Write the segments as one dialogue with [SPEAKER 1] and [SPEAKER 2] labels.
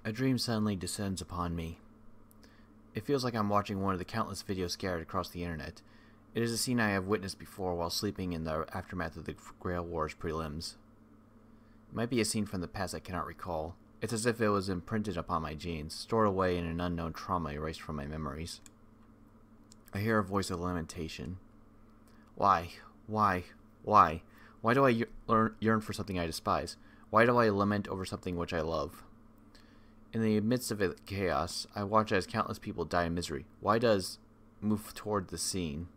[SPEAKER 1] A dream suddenly descends upon me. It feels like I'm watching one of the countless videos scattered across the internet. It is a scene I have witnessed before while sleeping in the aftermath of the Grail Wars prelims. It might be a scene from the past I cannot recall. It's as if it was imprinted upon my genes, stored away in an unknown trauma erased from my memories. I hear a voice of lamentation. Why? Why? Why? Why do I yearn for something I despise? Why do I lament over something which I love? In the midst of the chaos, I watch as countless people die in misery. Why does move toward the scene?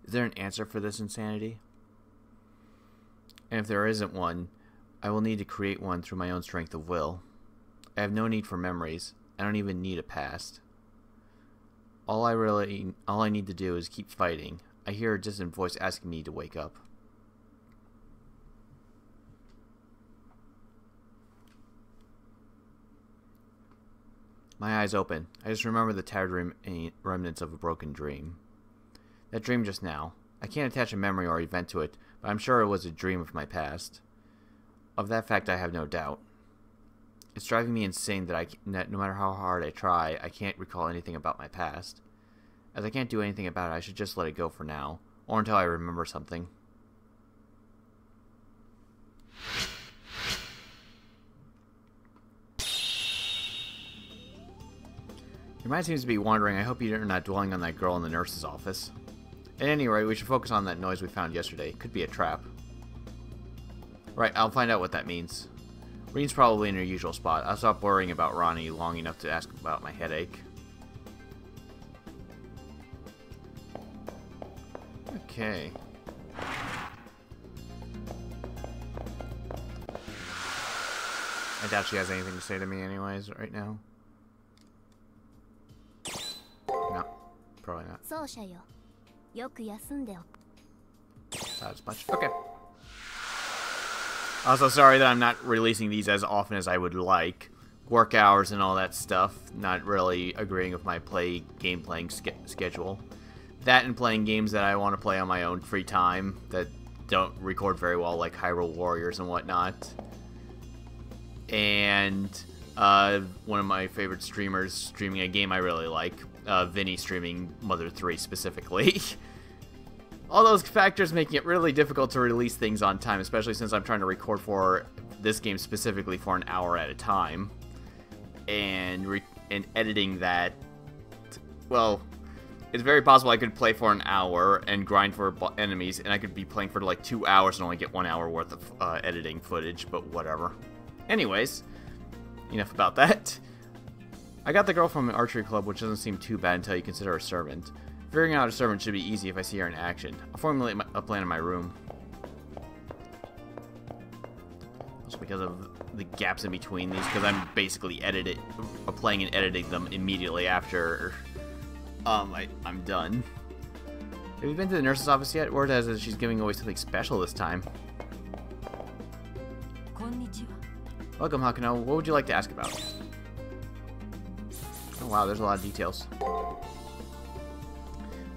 [SPEAKER 1] Is there an answer for this insanity? And if there isn't one, I will need to create one through my own strength of will. I have no need for memories. I don't even need a past. All I need to do is keep fighting. I hear a distant voice asking me to wake up. My eyes open. I just remember the tattered remnants of a broken dream. That dream just now. I can't attach a memory or event to it, but I'm sure it was a dream of my past. Of that fact, I have no doubt. It's driving me insane that no matter how hard I try, I can't recall anything about my past. As I can't do anything about it, I should just let it go for now, or until I remember something. Your mind seems to be wandering. I hope you're not dwelling on that girl in the nurse's office. At any rate, we should focus on that noise we found yesterday. It could be a trap. Right, I'll find out what that means. Reen's probably in her usual spot. I'll stop worrying about Ronnie long enough to ask about my headache. Okay. I doubt she has anything to say to me anyways right now. No, probably not. Not as much. Okay. Also, sorry that I'm not releasing these as often as I would like. Work hours and all that stuff. Not really agreeing with my game playing schedule. That and playing games that I want to play on my own free time that don't record very well, like Hyrule Warriors and whatnot. And one of my favorite streamers streaming a game I really like. Vinny streaming Mother 3 specifically. All those factors making it really difficult to release things on time, especially since I'm trying to record for this game specifically for an hour at a time. And editing that, well, it's very possible I could play for an hour and grind for enemies, and I could be playing for like 2 hours and only get 1 hour worth of editing footage, but whatever. Anyways, enough about that. I got the girl from an archery club, which doesn't seem too bad until you consider her a servant. Figuring out a servant should be easy if I see her in action. I'll formulate a plan in my room. Just because of the gaps in between these, because I'm basically playing and editing them immediately after I'm done. Have you been to the nurse's office yet? Word has it she's giving away something special this time. Welcome, Hakuno. What would you like to ask about? Oh wow, there's a lot of details.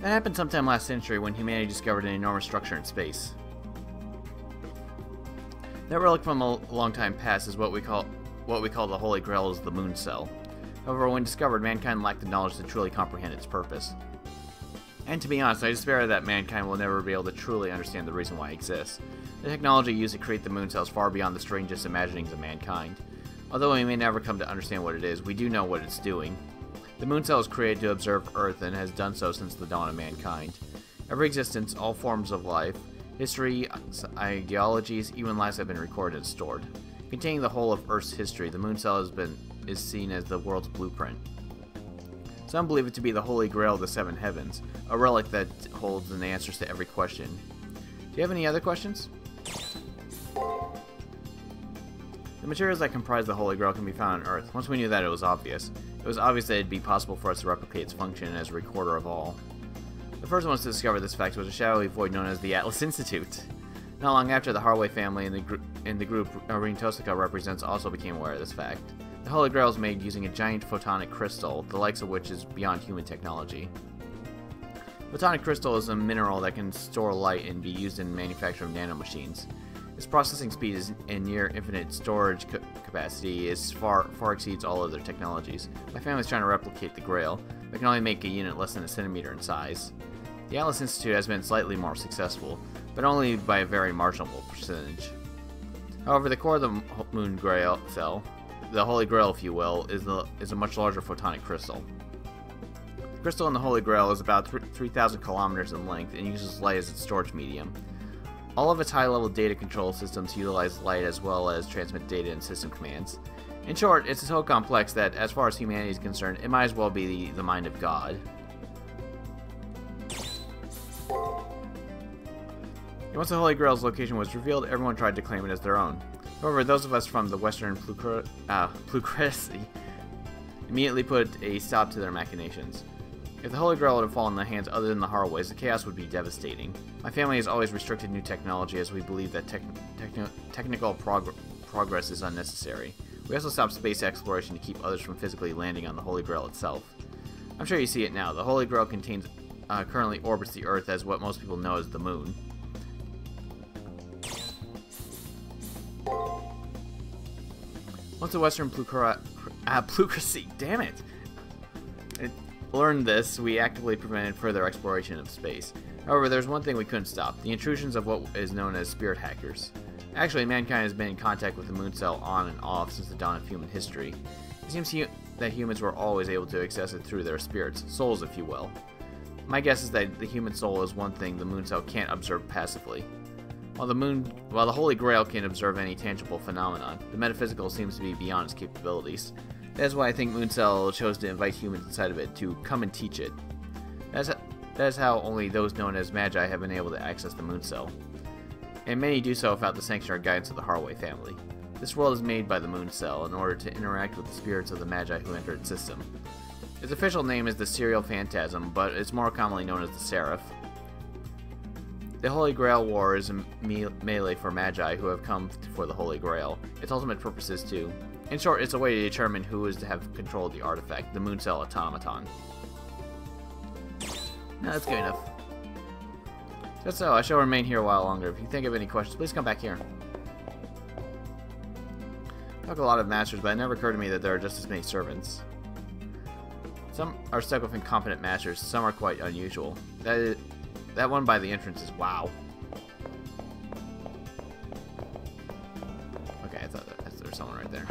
[SPEAKER 1] That happened sometime last century when humanity discovered an enormous structure in space. That relic from a long time past is what we call the Holy Grail, is the moon cell. However, when discovered, mankind lacked the knowledge to truly comprehend its purpose. And to be honest, I despair that mankind will never be able to truly understand the reason why it exists. The technology used to create the moon cell is far beyond the strangest imaginings of mankind. Although we may never come to understand what it is, we do know what it's doing. The moon cell was created to observe Earth and has done so since the dawn of mankind. Every existence, all forms of life, history, ideologies, even lives have been recorded and stored. Containing the whole of Earth's history, the moon cell is seen as the world's blueprint. Some believe it to be the Holy Grail of the Seven Heavens, a relic that holds the answers to every question. Do you have any other questions? The materials that comprise the Holy Grail can be found on Earth. Once we knew that, it was obvious. It was obvious that it'd be possible for us to replicate its function as a recorder of all. The first ones to discover this fact was a shadowy void known as the Atlas Institute. Not long after, the Harway family in the group Reen Tosaka represents also became aware of this fact. The Holy Grail is made using a giant photonic crystal, the likes of which is beyond human technology. Photonic crystal is a mineral that can store light and be used in manufacture of nanomachines. Its processing speed is and near infinite storage capacity is far exceeds all other technologies. My family's trying to replicate the Grail, but can only make a unit less than a centimeter in size. The Atlas Institute has been slightly more successful, but only by a very marginal percentage. However, the core of the Moon Grail cell, the Holy Grail if you will, is a much larger photonic crystal. The crystal in the Holy Grail is about 3,000 kilometers in length and uses light as its storage medium. All of its high-level data control systems utilize light as well as transmit data and system commands. In short, it's so complex that, as far as humanity is concerned, it might as well be the mind of God. And once the Holy Grail's location was revealed, everyone tried to claim it as their own. However, those of us from the Western plutocracy immediately put a stop to their machinations. If the Holy Grail would have fallen in the hands other than the Harways, the chaos would be devastating. My family has always restricted new technology as we believe that technical progress is unnecessary. We also stopped space exploration to keep others from physically landing on the Holy Grail itself. I'm sure you see it now. The Holy Grail currently orbits the Earth as what most people know as the Moon. Once the Western plutocracy, damn it! Learned this, we actively prevented further exploration of space. However, there's one thing we couldn't stop: the intrusions of what is known as spirit hackers. Actually, mankind has been in contact with the moon cell on and off since the dawn of human history. It seems that humans were always able to access it through their spirits, souls if you will. My guess is that the human soul is one thing the moon cell can't observe passively. While the Holy Grail can observe any tangible phenomenon, the metaphysical seems to be beyond its capabilities. That is why I think Mooncell chose to invite humans inside of it to come and teach it. That is how only those known as Magi have been able to access the Mooncell. And many do so without the sanction or guidance of the Harway family. This world is made by the Mooncell in order to interact with the spirits of the Magi who enter its system. Its official name is the Serial Phantasm, but it's more commonly known as the Seraph. The Holy Grail War is a melee for Magi who have come for the Holy Grail. Its ultimate purpose is to... In short, it's a way to determine who is to have control of the artifact, the Mooncell Automaton. No, that's good enough. Just so, I shall remain here a while longer. If you think of any questions, please come back here. I talk a lot of masters, but it never occurred to me that there are just as many servants. Some are stuck with incompetent masters, some are quite unusual. That one by the entrance is wow. Okay, I thought there was someone right there.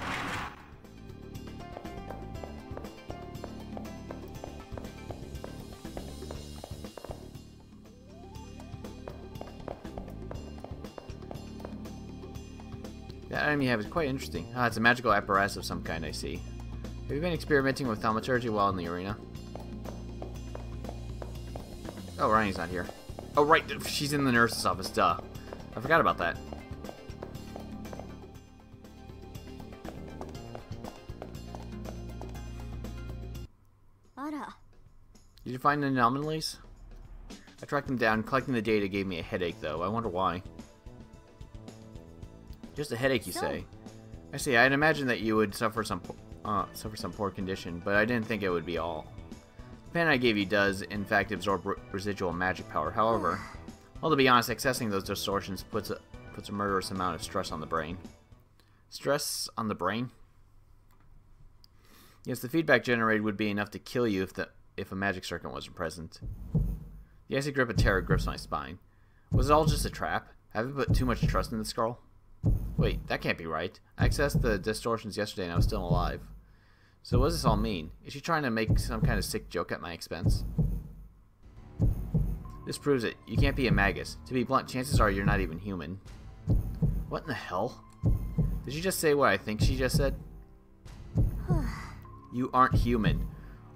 [SPEAKER 1] That item you have is quite interesting. Ah, it's a magical apparatus of some kind, I see. Have you been experimenting with thaumaturgy while in the arena? Oh, Rani's not here. Oh, right, she's in the nurse's office, duh. I forgot about that. Did you find the anomalies? I tracked them down. Collecting the data gave me a headache, though. I wonder why. Just a headache, you say? I see. I'd imagine that you would suffer some poor condition, but I didn't think it would be all. The pen I gave you does, in fact, absorb residual magic power. However, well, to be honest, accessing those distortions puts a murderous amount of stress on the brain. Stress on the brain? Yes, the feedback generated would be enough to kill you if a magic circuit wasn't present. The icy grip of terror grips my spine. Was it all just a trap? Have I put too much trust in this girl? Wait, that can't be right. I accessed the distortions yesterday and I was still alive. So what does this all mean? Is she trying to make some kind of sick joke at my expense? This proves it. You can't be a magus. To be blunt, chances are you're not even human. What in the hell? Did she just say what I think she just said? You aren't human.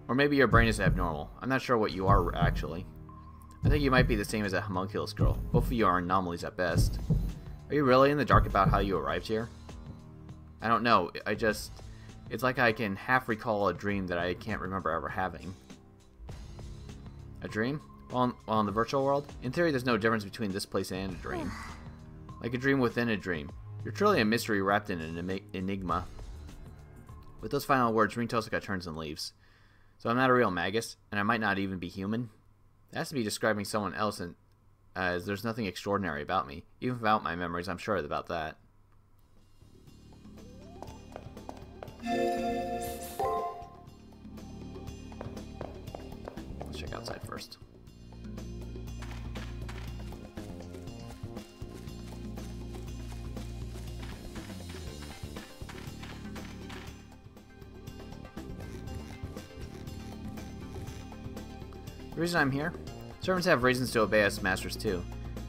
[SPEAKER 1] Or maybe your brain is abnormal. I'm not sure what you are, actually. I think you might be the same as that homunculus girl. Both of you are anomalies at best. Are you really in the dark about how you arrived here? I don't know. It's like I can half recall a dream that I can't remember ever having. A dream? Well, in the virtual world? In theory, there's no difference between this place and a dream. Like a dream within a dream. You're truly a mystery wrapped in an enigma. With those final words, Ring Tosaka turns and leaves. So I'm not a real magus, and I might not even be human? It has to be describing someone else, and as there's nothing extraordinary about me. Even without my memories, I'm sure about that. Let's check outside first. The reason I'm here? Servants have reasons to obey us masters too.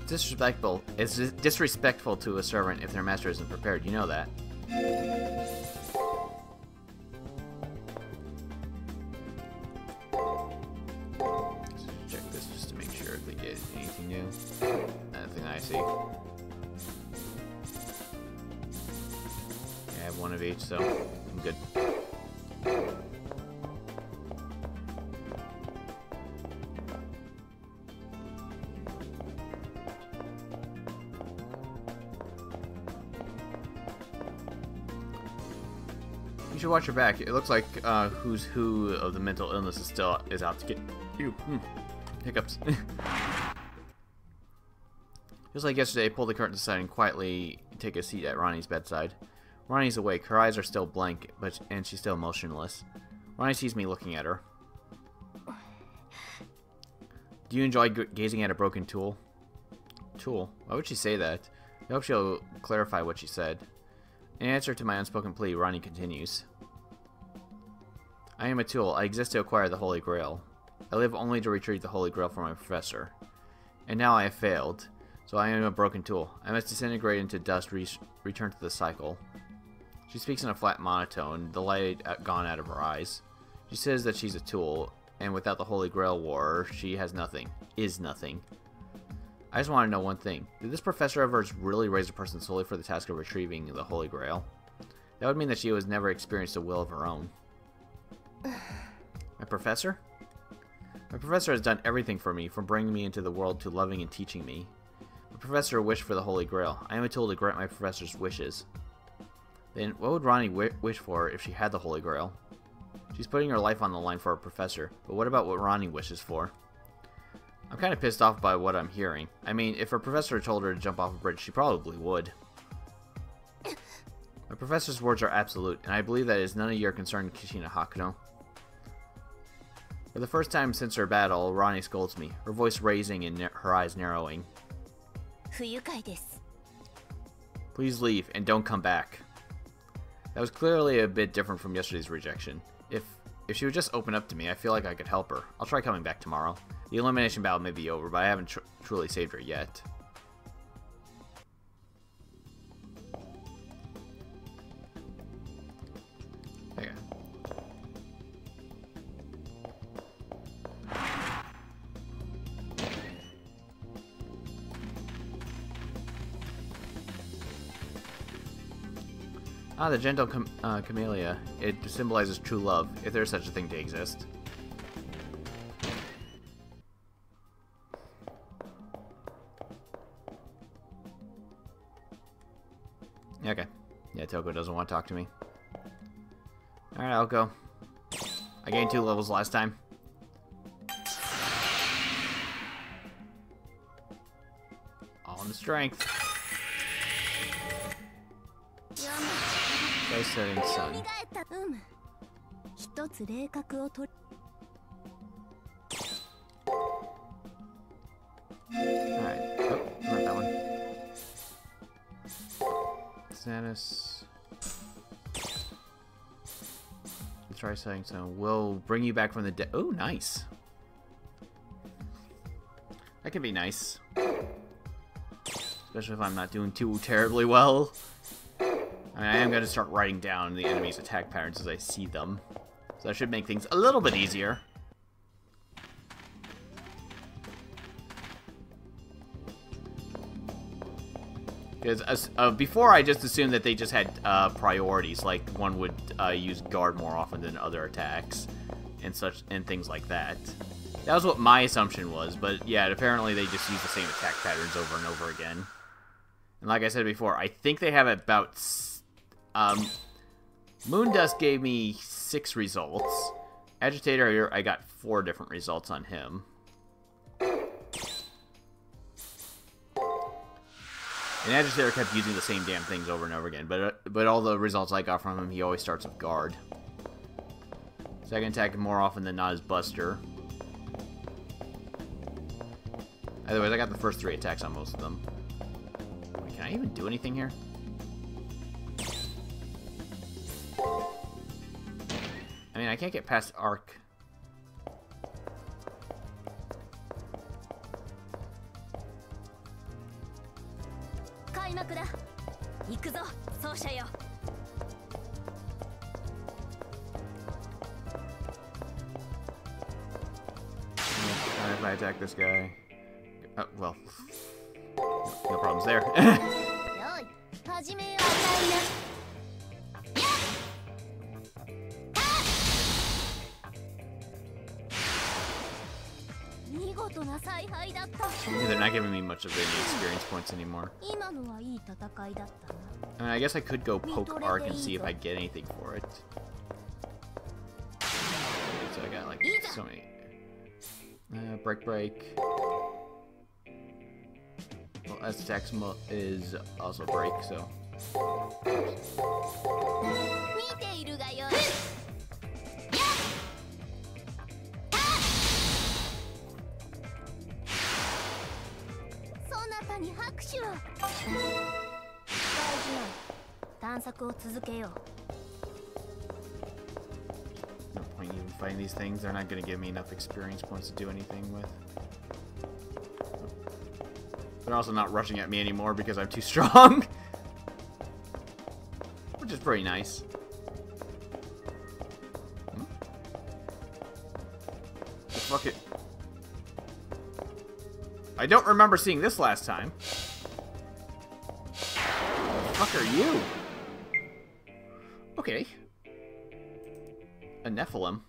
[SPEAKER 1] It's disrespectful to a servant if their master isn't prepared. You know that. Let's check this just to make sure if we get anything new. Nothing I see. I have one of each, so I'm good. You should watch your back. It looks like who's who of the mental illness is out to get you. Hiccups. Just like yesterday, pull the curtains aside and quietly take a seat at Ronnie's bedside. Ronnie's awake. Her eyes are still blank, and she's still motionless. Ronnie sees me looking at her. Do you enjoy gazing at a broken tool? Tool? Why would she say that? I hope she'll clarify what she said. In answer to my unspoken plea, Ronnie continues. I am a tool. I exist to acquire the Holy Grail. I live only to retrieve the Holy Grail from my professor. And now I have failed. So I am a broken tool. I must disintegrate into dust, return to the cycle. She speaks in a flat monotone, the light gone out of her eyes. She says that she's a tool, and without the Holy Grail war, she has nothing. Is nothing. I just want to know one thing. Did this professor ever really raise a person solely for the task of retrieving the Holy Grail? That would mean that she has never experienced a will of her own. My professor? My professor has done everything for me, from bringing me into the world to loving and teaching me. My professor wished for the Holy Grail. I am a tool to grant my professor's wishes. Then, what would Ronnie wish for if she had the Holy Grail? She's putting her life on the line for her professor, but what about what Ronnie wishes for? I'm kind of pissed off by what I'm hearing. I mean, if her professor told her to jump off a bridge, she probably would. My professor's words are absolute, and I believe that it is none of your concern, Kishina Hakuno. For the first time since her battle, Ronnie scolds me, her voice raising and her eyes narrowing. Please leave, and don't come back. That was clearly a bit different from yesterday's rejection. If she would just open up to me, I feel like I could help her. I'll try coming back tomorrow. The elimination battle may be over, but I haven't truly saved her yet. Okay. Ah, the gentle camellia. It symbolizes true love, if there's such a thing to exist. Okay. Yeah, Toko doesn't want to talk to me. Alright, I'll go. I gained 2 levels last time. All in the strength. Face setting sun. Alright. Oh, not that one. Status. Let's try setting sun. We'll bring you back from the dead. Oh, nice. That can be nice. Especially if I'm not doing too terribly well. I mean, I am going to start writing down the enemy's attack patterns as I see them. So that should make things a little bit easier. Because before I just assumed that they just had priorities, like one would use guard more often than other attacks and things like that. That was what my assumption was, but yeah, apparently they just use the same attack patterns over and over again. And like I said before, I think they have about... Moondust gave me 6 results. Agitator, I got 4 different results on him. And Agitator kept using the same damn things over and over again, but all the results I got from him, he always starts with guard. Second attack more often than not is Buster. Otherwise, I got the first 3 attacks on most of them. Wait, can I even do anything here? I mean, I can't get past Arc. If I attack this guy... Oh, well... No problems there. Yeah, they're not giving me much of any experience points anymore. I mean, I guess I could go poke Arc and see if I get anything for it. Okay, so I got like so many. Break. Well, S attack is also break, so. No point even fighting these things. They're not going to give me enough experience points to do anything with. They're also not rushing at me anymore because I'm too strong. Which is pretty nice. Fuck it. I don't remember seeing this last time. What the fuck are you? Okay. A Nephilim.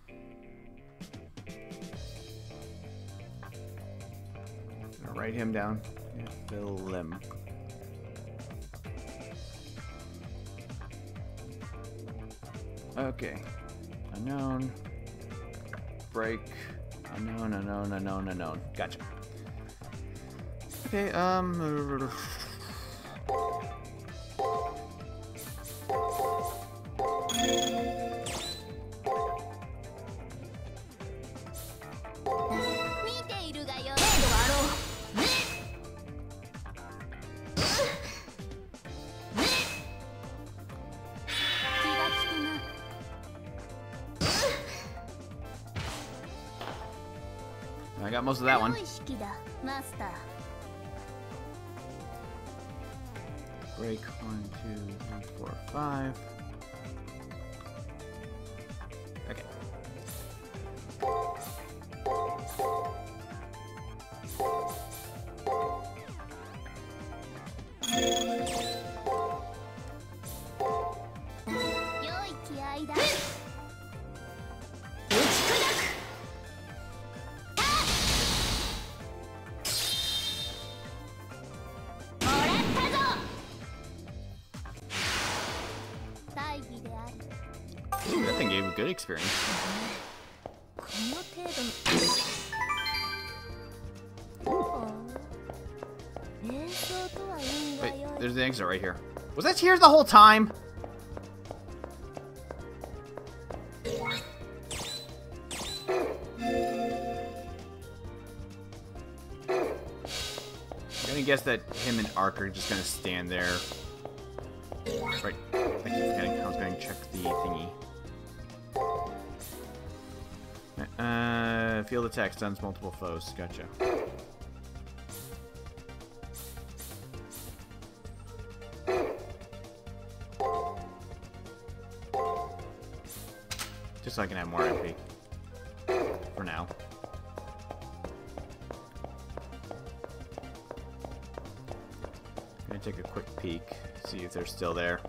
[SPEAKER 1] I'm gonna write him down. Nephilim. Okay. Unknown. Break. Unknown. Gotcha. Okay, I got most of that one. Break 1, 2, 3, 4, 5. Okay. Ooh, that thing gave me good experience. Wait, there's the exit right here. Was that here the whole time? I'm gonna guess that him and Ark are just gonna stand there. Right. I was going to check the thingy. Field attack stuns multiple foes. Gotcha. Just so I can have more MP. For now. I'm going to take a quick peek. See if they're still there.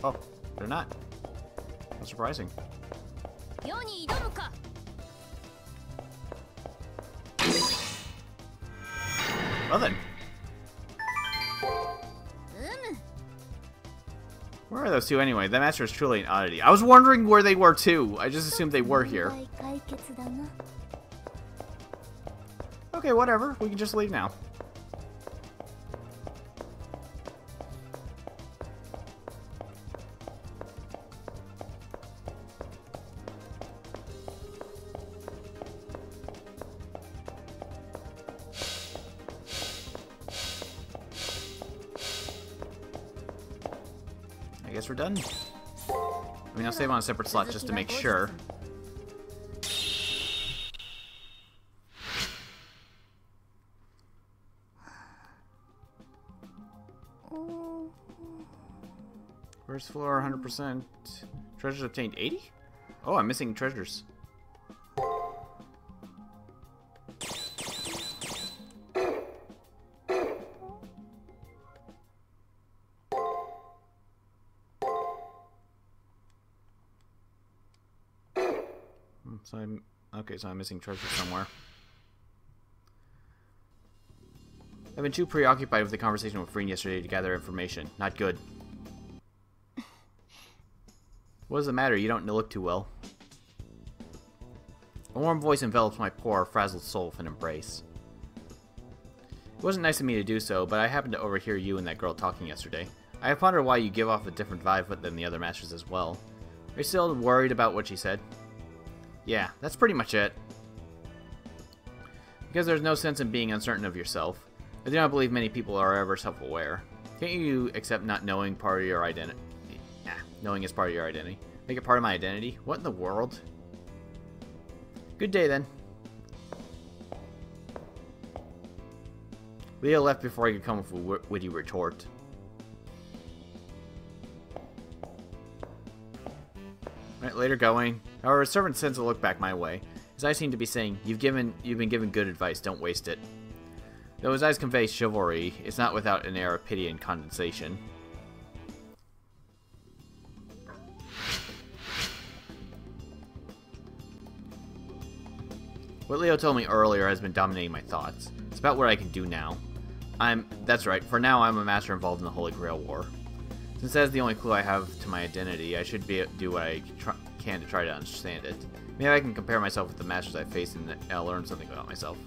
[SPEAKER 1] Oh, they're not. How surprising. Well then. Where are those two anyway? That master is truly an oddity. I was wondering where they were too. I just assumed they were here. Okay, whatever. We can just leave now. I guess we're done. I mean, I'll save on a separate slot just to make sure. First floor, 100%. Treasures obtained 80? Oh, I'm missing treasures. So I'm missing treasure somewhere. I've been too preoccupied with the conversation with Freen yesterday to gather information. Not good. What is the matter? You don't look too well. A warm voice envelops my poor, frazzled soul with an embrace. It wasn't nice of me to do so, but I happened to overhear you and that girl talking yesterday. I have pondered why you give off a different vibe than the other masters as well. Are you still worried about what she said? Yeah, that's pretty much it. Because there's no sense in being uncertain of yourself. I do not believe many people are ever self-aware. Can't you accept not knowing part of your identity? Knowing is part of your identity. Make it part of my identity? What in the world? Good day, then. Leo left before I could come with a witty retort. Right, later going. However, a servant sends a look back my way. His eyes seem to be saying, You've been given good advice, don't waste it. Though his eyes convey chivalry, it's not without an air of pity and condescension. What Leo told me earlier has been dominating my thoughts. It's about what I can do now. That's right, for now I'm a master involved in the Holy Grail War. Since that is the only clue I have to my identity, I should do what I can to try to understand it. Maybe I can compare myself with the masters I've faced and I'll learn something about myself.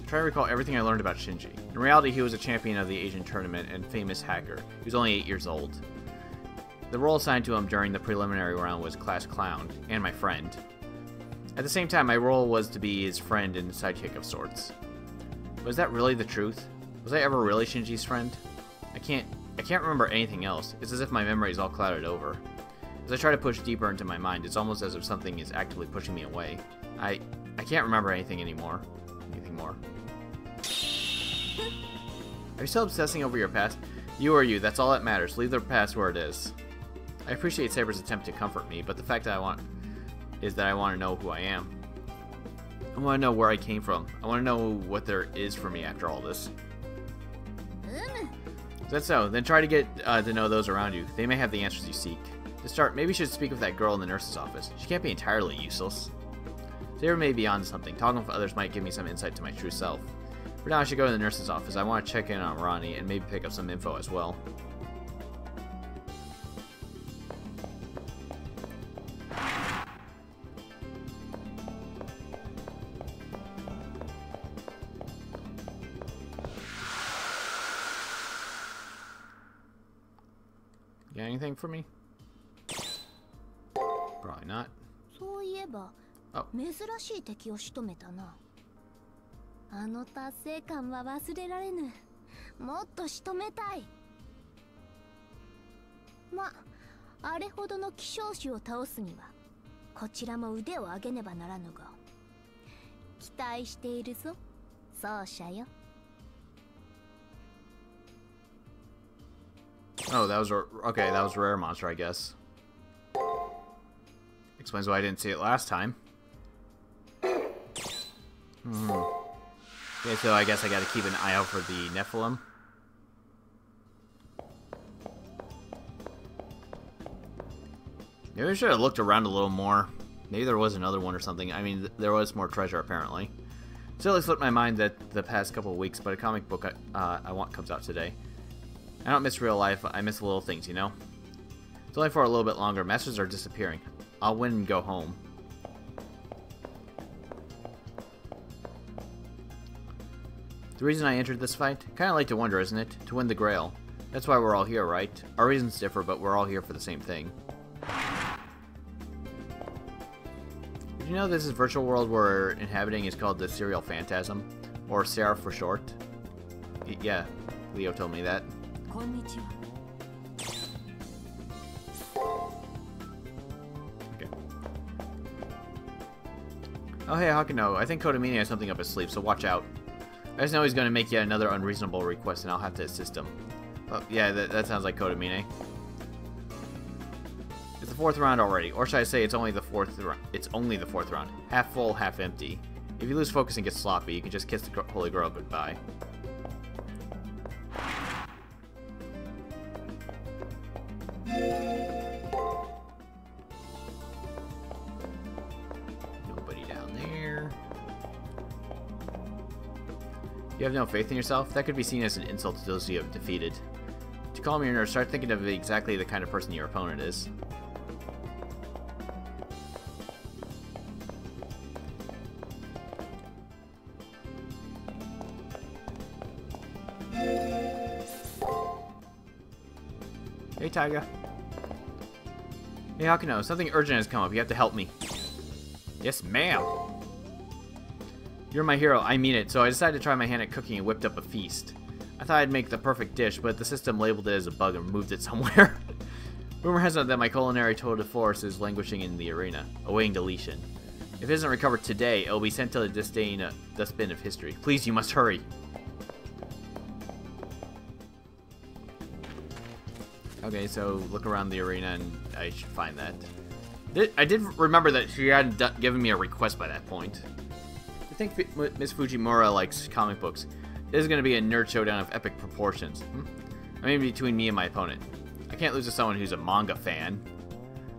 [SPEAKER 1] Try to recall everything I learned about Shinji. In reality, he was a champion of the Asian tournament and famous hacker. He was only 8 years old. The role assigned to him during the preliminary round was Class Clown, and my friend. At the same time, my role was to be his friend and sidekick of sorts. Was that really the truth? Was I ever really Shinji's friend? I can't remember anything else. It's as if my memory is all clouded over. As I try to push deeper into my mind, it's almost as if something is actively pushing me away. I can't remember anything anymore. Anything more. Are you still obsessing over your past? You are you, that's all that matters. Leave the past where it is. I appreciate Saber's attempt to comfort me, but the fact that I want to know who I am. I want to know where I came from. I want to know what there is for me after all this. Is that so? Then try to get to know those around you. They may have the answers you seek. To start, maybe you should speak with that girl in the nurse's office. She can't be entirely useless. Saber may be on something. Talking with others might give me some insight to my true self. For now, I should go to the nurse's office. I want to check in on Ronnie and maybe pick up some info as well. Got anything for me? Probably not. Oh.
[SPEAKER 2] 珍しい敵を仕留めたな。あの達成感は忘れられぬ。もっと仕留めたい。ま、あれほどの希少種を倒すには、こちらも腕を上げねばならぬが。期待しているぞ、奏者よ。
[SPEAKER 1] Oh, that was okay. That was a rare monster, I guess. Explains why I didn't see it last time. Okay, so I guess I gotta keep an eye out for the Nephilim. Maybe I should have looked around a little more. Maybe there was another one or something. I mean, there was more treasure, apparently. Still, it slipped my mind that the past couple of weeks, but a comic book I want comes out today. I don't miss real life, I miss the little things, you know? It's only for a little bit longer. Masters are disappearing. I'll win and go home. The reason I entered this fight? Kinda like to wonder, isn't it? To win the Grail. That's why we're all here, right? Our reasons differ, but we're all here for the same thing. Did you know this is a virtual world we're inhabiting is called the Serial Phantasm? Or Seraph for short? Yeah, Leo told me that. Okay. Oh hey, Hakuno, I think Kodamine has something up his sleeve, so watch out. I just know he's going to make yet another unreasonable request, and I'll have to assist him. Oh, yeah, that sounds like Kodamine. It's the 4th round already, or should I say it's only the 4th round. It's only the 4th round. Half full, half empty. If you lose focus and get sloppy, you can just kiss the Holy Grail goodbye. Nobody down there. You have no faith in yourself? That could be seen as an insult to those you have defeated. To calm your nerves, start thinking of exactly the kind of person your opponent is. Hey, Taiga. Hey, Hakuno, something urgent has come up. You have to help me. Yes, ma'am. You're my hero, I mean it, so I decided to try my hand at cooking and whipped up a feast. I thought I'd make the perfect dish, but the system labeled it as a bug and removed it somewhere. Rumor has it that my culinary tour de force is languishing in the arena, awaiting deletion. If it isn't recovered today, it will be sent to the dustbin of history. Please, you must hurry. Okay, so look around the arena and I should find that. I did remember that she hadn't given me a request by that point. I think Miss Fujimura likes comic books. This is going to be a nerd showdown of epic proportions. I mean, between me and my opponent. I can't lose to someone who's a manga fan.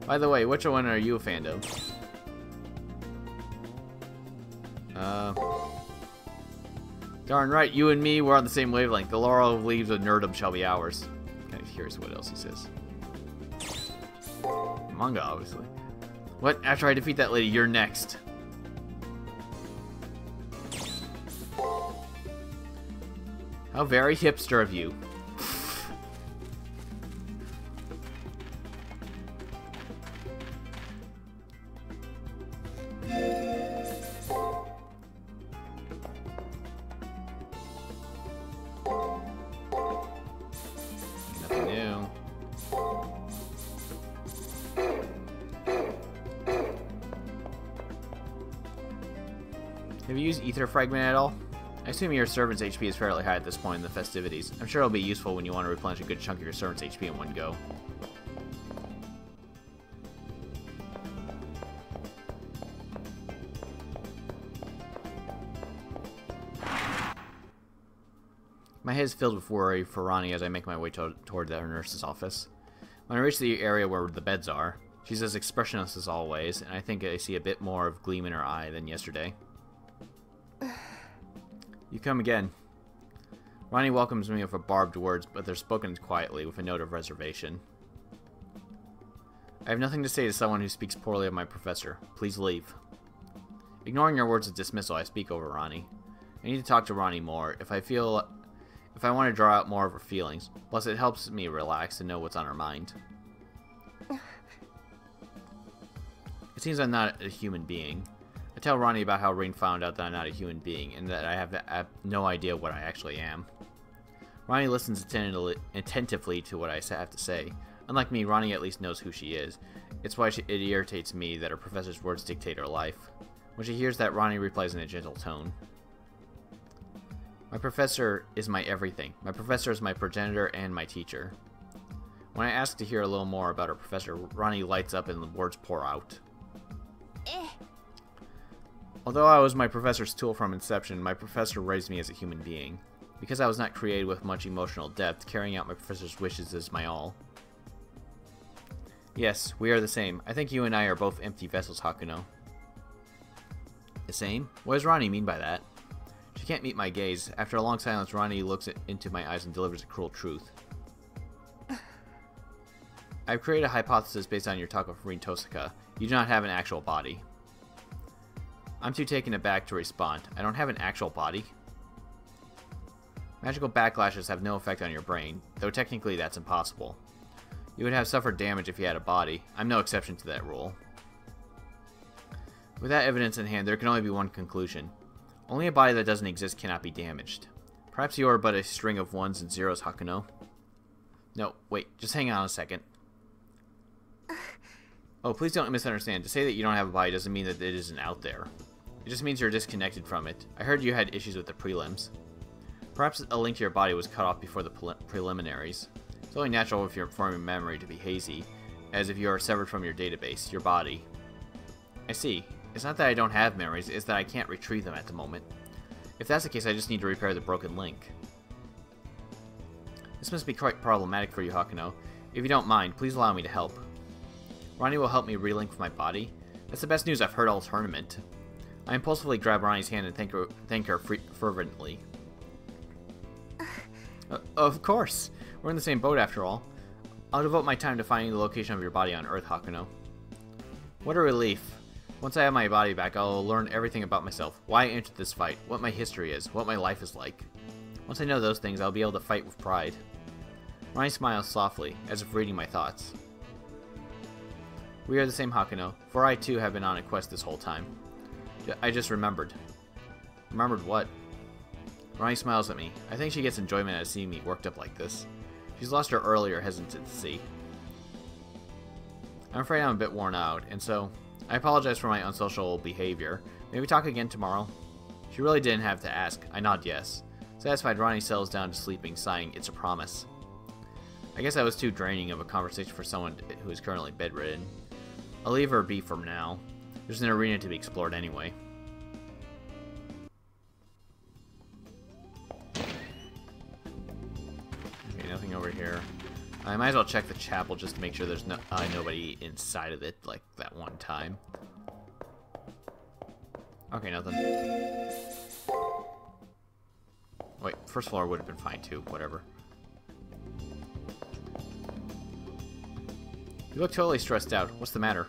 [SPEAKER 1] By the way, which one are you a fan of? Darn right, you and me, we're on the same wavelength. The laurel leaves of nerdom shall be ours. Kind of curious what else he says. Manga, obviously. What? After I defeat that lady, you're next. How very hipster of you. Nothing new. Have you used Ether Fragment at all? I assume your servant's HP is fairly high at this point in the festivities. I'm sure it'll be useful when you want to replenish a good chunk of your servant's HP in one go. My head is filled with worry for Ronnie as I make my way toward the nurse's office. When I reach the area where the beds are, she's as expressionless as always, and I think I see a bit more of gleam in her eye than yesterday. You come again. Ronnie welcomes me with barbed words, but they're spoken quietly with a note of reservation. I have nothing to say to someone who speaks poorly of my professor. Please leave. Ignoring your words of dismissal, I speak over Ronnie. I need to talk to Ronnie more if I want to draw out more of her feelings. Plus, it helps me relax and know what's on her mind. It seems I'm not a human being. I tell Ronnie about how Rain found out that I'm not a human being, and that I have no idea what I actually am. Ronnie listens attentively to what I have to say. Unlike me, Ronnie at least knows who she is. It's why it irritates me that her professor's words dictate her life. When she hears that, Ronnie replies in a gentle tone. My professor is my everything. My professor is my progenitor and my teacher. When I ask to hear a little more about her professor, Ronnie lights up and the words pour out. Although I was my professor's tool from inception, my professor raised me as a human being. Because I was not created with much emotional depth, carrying out my professor's wishes is my all. Yes, we are the same. I think you and I are both empty vessels, Hakuno. The same? What does Ronnie mean by that? She can't meet my gaze. After a long silence, Ronnie looks into my eyes and delivers a cruel truth. I've created a hypothesis based on your talk with Rin Tosaka. You do not have an actual body. I'm too taken aback to respond. I don't have an actual body? Magical backlashes have no effect on your brain, though technically that's impossible. You would have suffered damage if you had a body. I'm no exception to that rule. With that evidence in hand, there can only be one conclusion. Only a body that doesn't exist cannot be damaged. Perhaps you are but a string of ones and zeros, Hakuno. No, wait, just hang on a second. Oh, please don't misunderstand. To say that you don't have a body doesn't mean that it isn't out there. It just means you're disconnected from it. I heard you had issues with the prelims. Perhaps a link to your body was cut off before the preliminaries. It's only natural if you're forming memory to be hazy, as if you are severed from your database, your body. I see. It's not that I don't have memories, it's that I can't retrieve them at the moment. If that's the case, I just need to repair the broken link. This must be quite problematic for you, Hakuno. If you don't mind, please allow me to help. Ronnie will help me relink with my body? That's the best news I've heard all tournament. I impulsively grab Ronnie's hand and thank her fervently. Of course. We're in the same boat after all. I'll devote my time to finding the location of your body on Earth, Hakuno. What a relief. Once I have my body back, I'll learn everything about myself, why I entered this fight, what my history is, what my life is like. Once I know those things, I'll be able to fight with pride. Ronnie smiles softly, as if reading my thoughts. We are the same, Hakuno, for I too have been on a quest this whole time. I just remembered. Remembered what? Ronnie smiles at me. I think she gets enjoyment out of seeing me worked up like this. She's lost her earlier hesitancy. I'm afraid I'm a bit worn out, and so I apologize for my unsocial behavior. May we talk again tomorrow? She really didn't have to ask. I nod yes. Satisfied, Ronnie settles down to sleeping, sighing, "It's a promise." I guess that was too draining of a conversation for someone who is currently bedridden. I'll leave her be for now. There's an arena to be explored anyway. Okay, nothing over here. I might as well check the chapel just to make sure there's nobody inside of it like that one time. Okay, nothing. Wait, first floor would have been fine too, whatever. You look totally stressed out. What's the matter?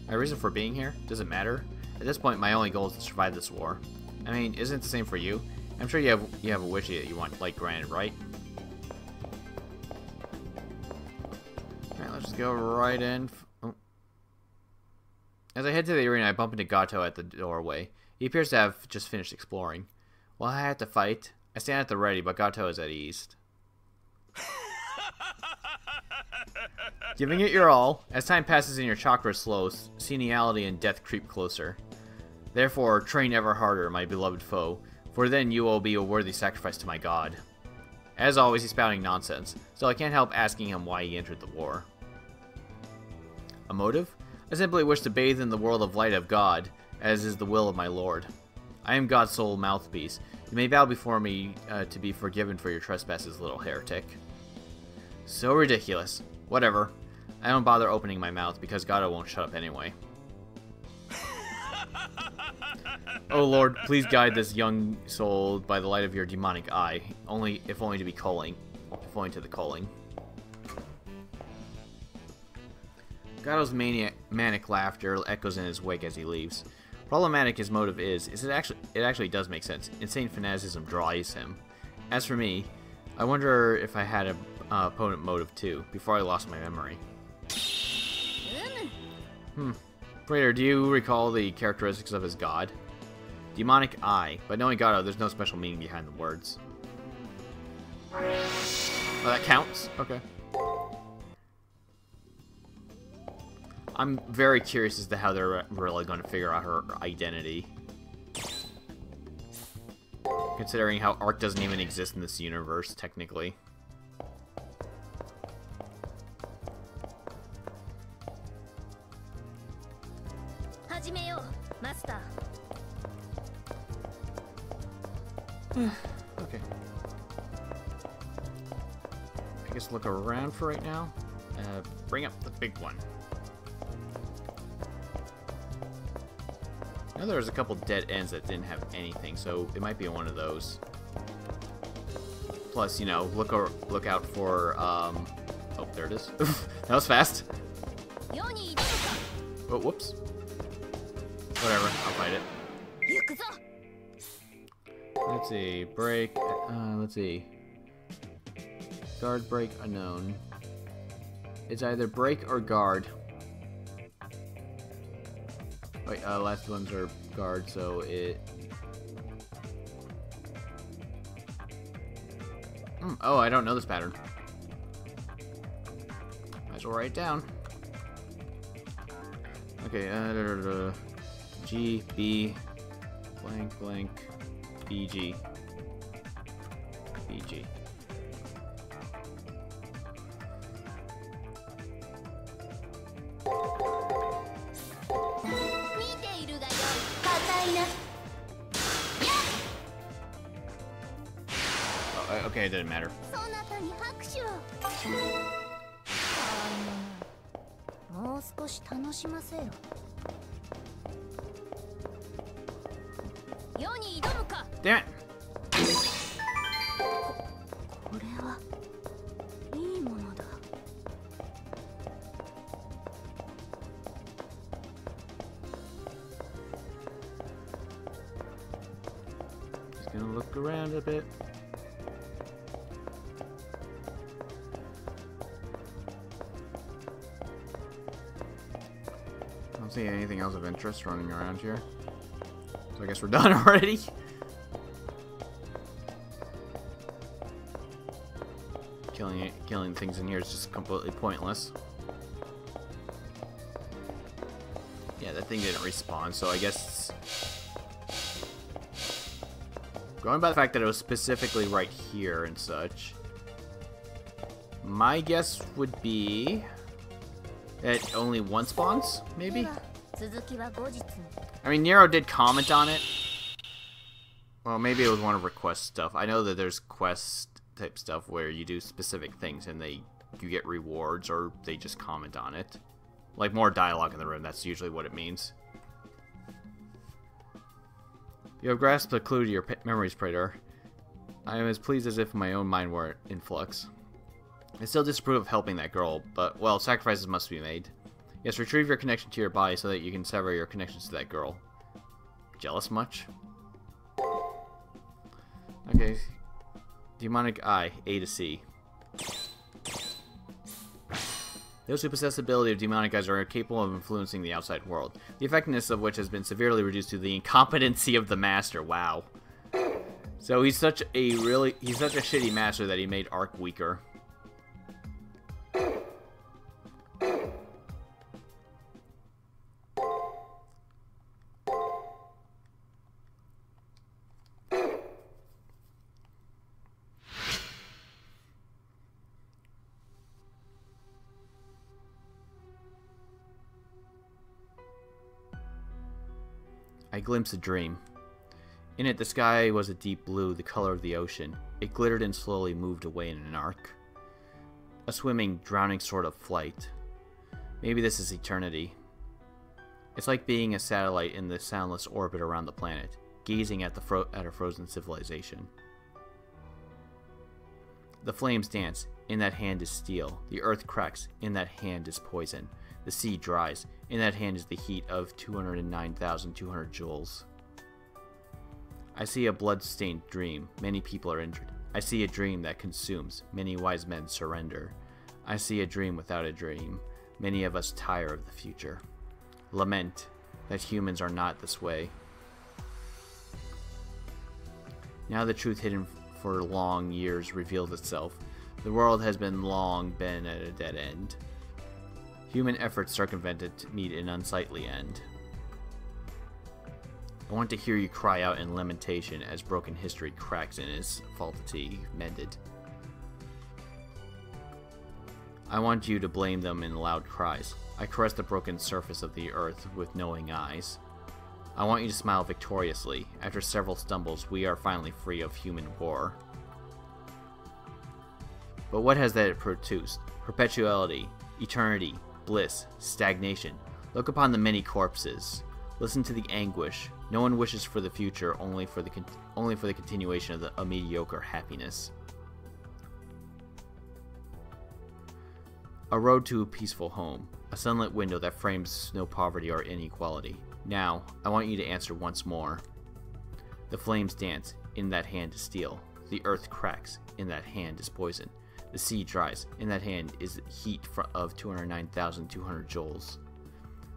[SPEAKER 1] My reason for being here? Does it matter? At this point, my only goal is to survive this war. I mean, isn't it the same for you? I'm sure you have a wish that you want, like, granted, right? Alright, let's just go right in. Oh. As I head to the arena, I bump into Gato at the doorway. He appears to have just finished exploring. While I have to fight, I stand at the ready, but Gato is at ease. Giving it your all, as time passes and your chakra slows, senility and death creep closer. Therefore, train ever harder, my beloved foe, for then you will be a worthy sacrifice to my god. As always, he's spouting nonsense, so I can't help asking him why he entered the war. A motive? I simply wish to bathe in the world of light of God, as is the will of my lord. I am God's sole mouthpiece. You may bow before me to be forgiven for your trespasses, little heretic. So ridiculous. Whatever. I don't bother opening my mouth because Gato won't shut up anyway. Oh Lord, please guide this young soul by the light of your demonic eye. If only to be calling. If only to the calling. Gato's manic laughter echoes in his wake as he leaves. Problematic his motive is it actually does make sense. Insane fanaticism drives him. As for me, I wonder if I had a opponent motive too, before I lost my memory. Praetor, do you recall the characteristics of his god? Demonic eye, but knowing Gato, there's no special meaning behind the words. Oh, that counts? Okay. I'm very curious as to how they're really going to figure out her identity. Considering how Arc doesn't even exist in this universe, technically. Okay. I guess look around for right now. Bring up the big one. I know there was a couple dead ends that didn't have anything, so it might be one of those. Plus, you know, look out for Oh, there it is. That was fast. Oh, whoops. Whatever, I'll fight it. Let's see, break, let's see. Guard, break, unknown. It's either break or guard. Wait, last ones are guard, so it... Oh, I don't know this pattern. Might as well write it down. Okay, G, B, blank, blank, BG. BG. Oh, okay, it didn't matter. Damn it! Just gonna look around a bit. I don't see anything else of interest running around here. So I guess we're done already. Killing things in here is just completely pointless. Yeah, that thing didn't respawn, so I guess... Going by the fact that it was specifically right here and such, my guess would be that only one spawns, maybe? I mean, Nero did comment on it. Well, maybe it was one of request stuff. I know that there's quest type stuff where you do specific things and you get rewards, or they just comment on it. Like more dialogue in the room, that's usually what it means. You have grasped the clue to your memories, Praetor. I am as pleased as if my own mind were in flux. I still disapprove of helping that girl, but, well, sacrifices must be made. Yes, retrieve your connection to your body so that you can sever your connections to that girl. Jealous much? Okay. Demonic Eye, A to C. Those who possess the ability of demonic eyes are capable of influencing the outside world, the effectiveness of which has been severely reduced to the incompetency of the master. Wow. So he's such a shitty master that he made Ark weaker. I glimpsed a dream. In it, the sky was a deep blue, the color of the ocean. It glittered and slowly moved away in an arc. A swimming, drowning sort of flight. Maybe this is eternity. It's like being a satellite in the soundless orbit around the planet, gazing at a frozen civilization. The flames dance. In that hand is steel. The earth cracks. In that hand is poison. The sea dries. In that hand is the heat of 209,200 joules. I see a blood-stained dream. Many people are injured. I see a dream that consumes. Many wise men surrender. I see a dream without a dream. Many of us tire of the future. Lament that humans are not this way. Now the truth hidden for long years reveals itself. The world has long been at a dead end. Human efforts circumvented to meet an unsightly end. I want to hear you cry out in lamentation as broken history cracks and is faulty mended. I want you to blame them in loud cries. I caress the broken surface of the earth with knowing eyes. I want you to smile victoriously. After several stumbles, we are finally free of human war. But what has that produced? Perpetuality, eternity, bliss, stagnation. Look upon the many corpses. Listen to the anguish. No one wishes for the future, only for the continuation of a mediocre happiness. A road to a peaceful home. A sunlit window that frames no poverty or inequality. Now, I want you to answer once more. The flames dance. In that hand is steel. The earth cracks. In that hand is poison. The sea dries. In that hand is heat of 209,200 joules.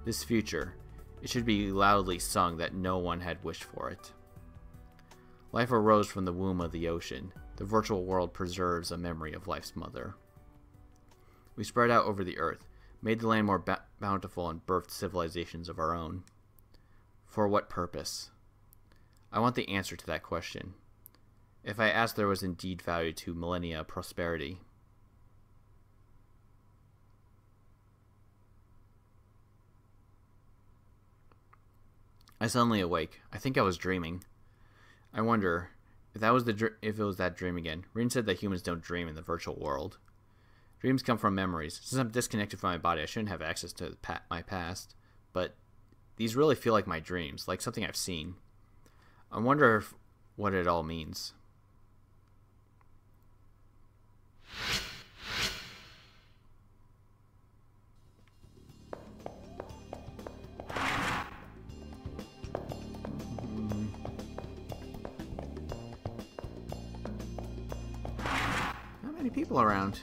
[SPEAKER 1] This future, it should be loudly sung that no one had wished for it. Life arose from the womb of the ocean. The virtual world preserves a memory of life's mother. We spread out over the earth, made the land more bountiful, and birthed civilizations of our own. For what purpose? I want the answer to that question. If I asked, there was indeed value to millennia prosperity. I suddenly awake. I think I was dreaming. I wonder if it was that dream again. Rin said that humans don't dream in the virtual world. Dreams come from memories. Since I'm disconnected from my body, I shouldn't have access to my past. But these really feel like my dreams, like something I've seen. I wonder what it all means. Not many people around.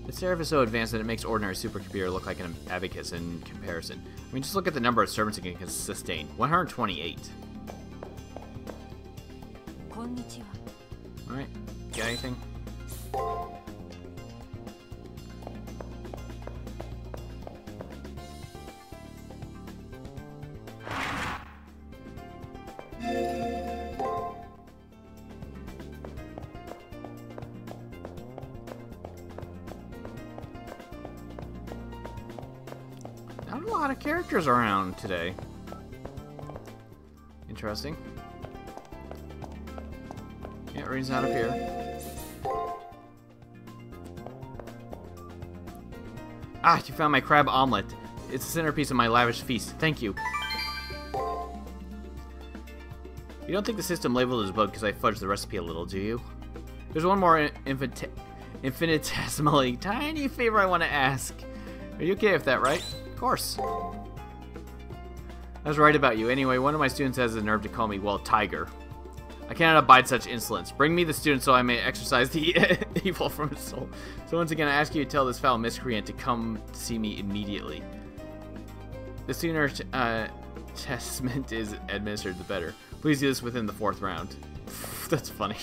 [SPEAKER 1] The Seraph is so advanced that it makes ordinary supercomputer look like an abacus in comparison. I mean, just look at the number of servants it can sustain. 128. Alright, got anything? Not a lot of characters around today. Interesting. Yeah, Rin's not up here. Ah, you found my crab omelet. It's the centerpiece of my lavish feast. Thank you. You don't think the system labeled as bug because I fudged the recipe a little, do you? There's one more infinitesimally tiny favor I want to ask. Are you okay with that, right? Of course. I was right about you. Anyway, one of my students has the nerve to call me, well, Tiger. I cannot abide such insolence. Bring me the student so I may exorcise the evil from his soul. So once again, I ask you to tell this foul miscreant to come see me immediately. The sooner chastisement is administered, the better. Please do this within the 4th round. That's funny.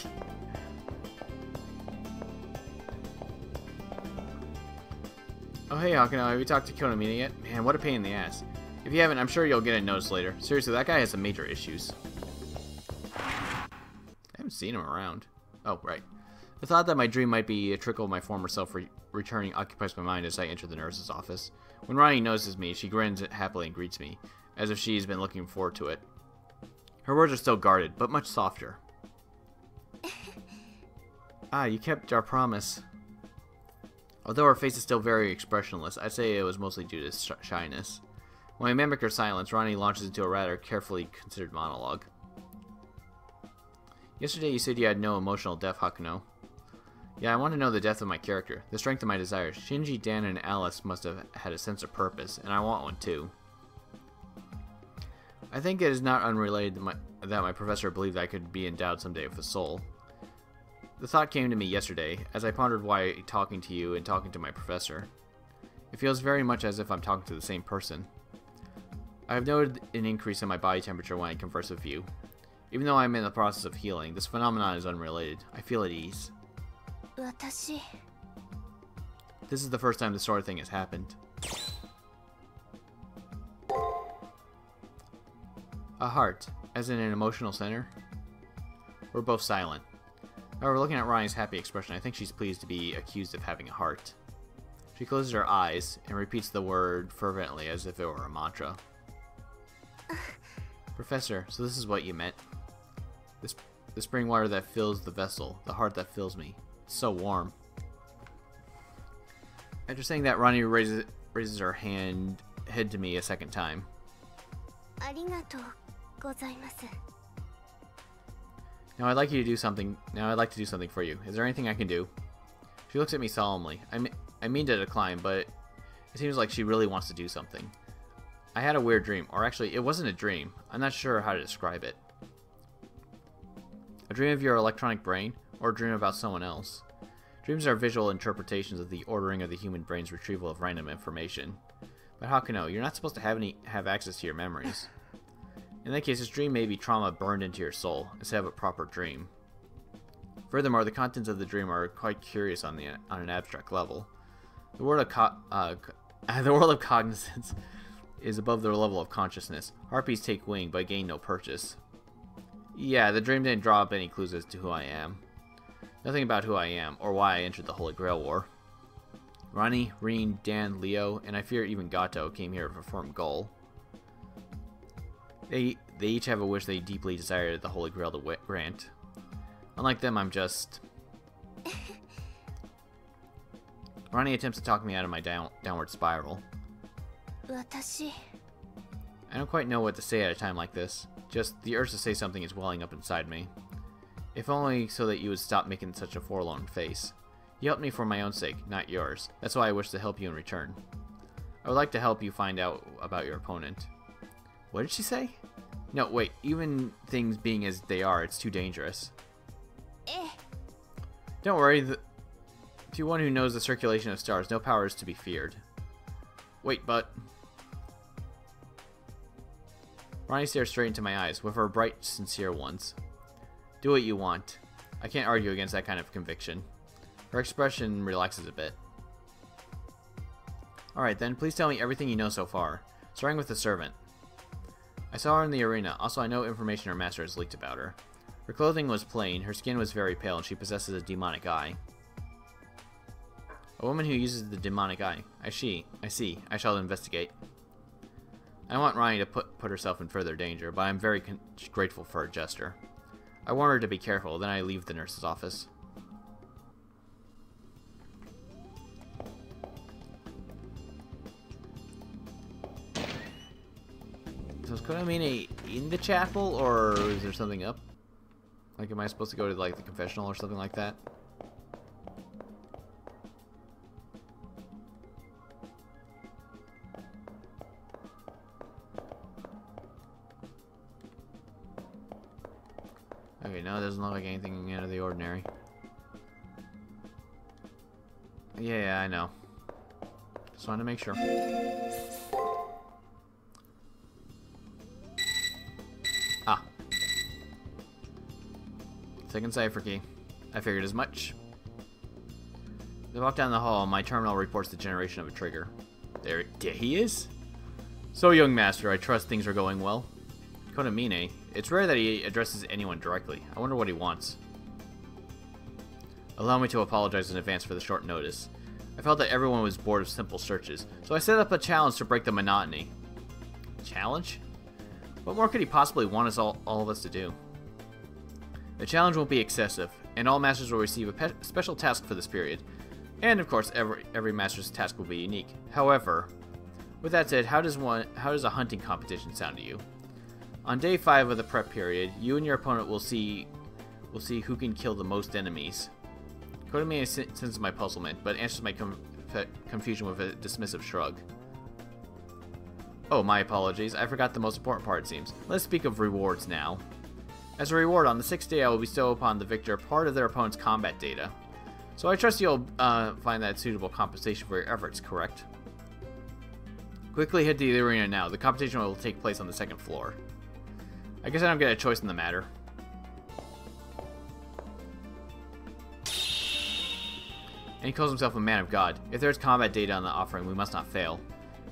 [SPEAKER 1] Oh hey Hakano, have you talked to Konomina yet? Man, what a pain in the ass. If you haven't, I'm sure you'll get a notice later. Seriously, that guy has some major issues. I haven't seen him around. Oh, right. The thought that my dream might be a trickle of my former self returning occupies my mind as I enter the nurse's office. When Ronnie notices me, she grins happily and greets me, as if she's been looking forward to it. Her words are still guarded, but much softer. Ah, you kept our promise. Although her face is still very expressionless, I'd say it was mostly due to shyness. When I mimic her silence, Ronnie launches into a rather carefully considered monologue. Yesterday you said you had no emotional depth, Hakuno. Yeah, I want to know the depth of my character, the strength of my desires. Shinji, Dan, and Alice must have had a sense of purpose, and I want one too. I think it is not unrelated that my professor believed I could be endowed someday with a soul. The thought came to me yesterday, as I pondered why talking to you and talking to my professor. It feels very much as if I'm talking to the same person. I have noted an increase in my body temperature when I converse with you. Even though I'm in the process of healing, this phenomenon is unrelated. I feel at ease. This is the first time this sort of thing has happened. A heart, as in an emotional center? We're both silent. However, looking at Ronnie's happy expression, I think she's pleased to be accused of having a heart. She closes her eyes and repeats the word fervently as if it were a mantra. Professor, so this is what you meant? The spring water that fills the vessel, the heart that fills me. It's so warm. After saying that, Ronnie raises her head to me a second time. Now I'd like to do something for you. Is there anything I can do? She looks at me solemnly. I mean to decline, but it seems like she really wants to do something. I had a weird dream, or actually, it wasn't a dream. I'm not sure how to describe it. A dream of your electronic brain, or a dream about someone else. Dreams are visual interpretations of the ordering of the human brain's retrieval of random information. But Hakuno, you're not supposed to have access to your memories. In that case, this dream may be trauma burned into your soul, instead of a proper dream. Furthermore, the contents of the dream are quite curious on an abstract level. The world of cognizance is above their level of consciousness. Harpies take wing, but gain no purchase. Yeah, the dream didn't draw up any clues as to who I am. Nothing about who I am, or why I entered the Holy Grail War. Ronnie, Reen, Dan, Leo, and I fear even Gato came here with a firm goal. They each have a wish they deeply desire the Holy Grail to grant. Unlike them, I'm just... Ronnie attempts to talk me out of my downward spiral. I don't quite know what to say at a time like this. Just the urge to say something is welling up inside me. If only so that you would stop making such a forlorn face. You helped me for my own sake, not yours. That's why I wish to help you in return. I would like to help you find out about your opponent. What did she say? No, wait. Even things being as they are, it's too dangerous. Don't worry. To one who knows the circulation of stars, no power is to be feared. Wait, but... Ronnie stares straight into my eyes, with her bright, sincere ones. Do what you want. I can't argue against that kind of conviction. Her expression relaxes a bit. Alright then, please tell me everything you know so far, starting with the servant. I saw her in the arena, also I know information her master has leaked about her. Her clothing was plain, her skin was very pale, and she possesses a demonic eye. A woman who uses the demonic eye. I see. I shall investigate. I want Ronnie to put herself in further danger, but I am very grateful for her gesture. I warn her to be careful, then I leave the nurse's office. So is Konamine in the chapel, or is there something up? Like, am I supposed to go to, like, the confessional or something like that? Okay, no, it doesn't look like anything out of the ordinary. Yeah, I know. Just wanted to make sure. Ah. Second cipher key. I figured as much. As I walk down the hall, my terminal reports the generation of a trigger. There he is? So, young master, I trust things are going well. Konamine. It's rare that he addresses anyone directly. I wonder what he wants. Allow me to apologize in advance for the short notice. I felt that everyone was bored of simple searches, so I set up a challenge to break the monotony. Challenge? What more could he possibly want us all of us to do? The challenge won't be excessive, and all masters will receive a special task for this period. And of course, every master's task will be unique. However, with that said, how does a hunting competition sound to you? On day 5 of the prep period, you and your opponent will see who can kill the most enemies. Konami senses my puzzlement, but answers my confusion with a dismissive shrug. Oh, my apologies. I forgot the most important part, it seems. Let's speak of rewards now. As a reward, on the 6th day, I will bestow upon the victor part of their opponent's combat data. So I trust you'll find that suitable compensation for your efforts, correct? Quickly head to the arena now. The competition will take place on the 2nd floor. I guess I don't get a choice in the matter. And he calls himself a man of God. If there is combat data on the offering, we must not fail.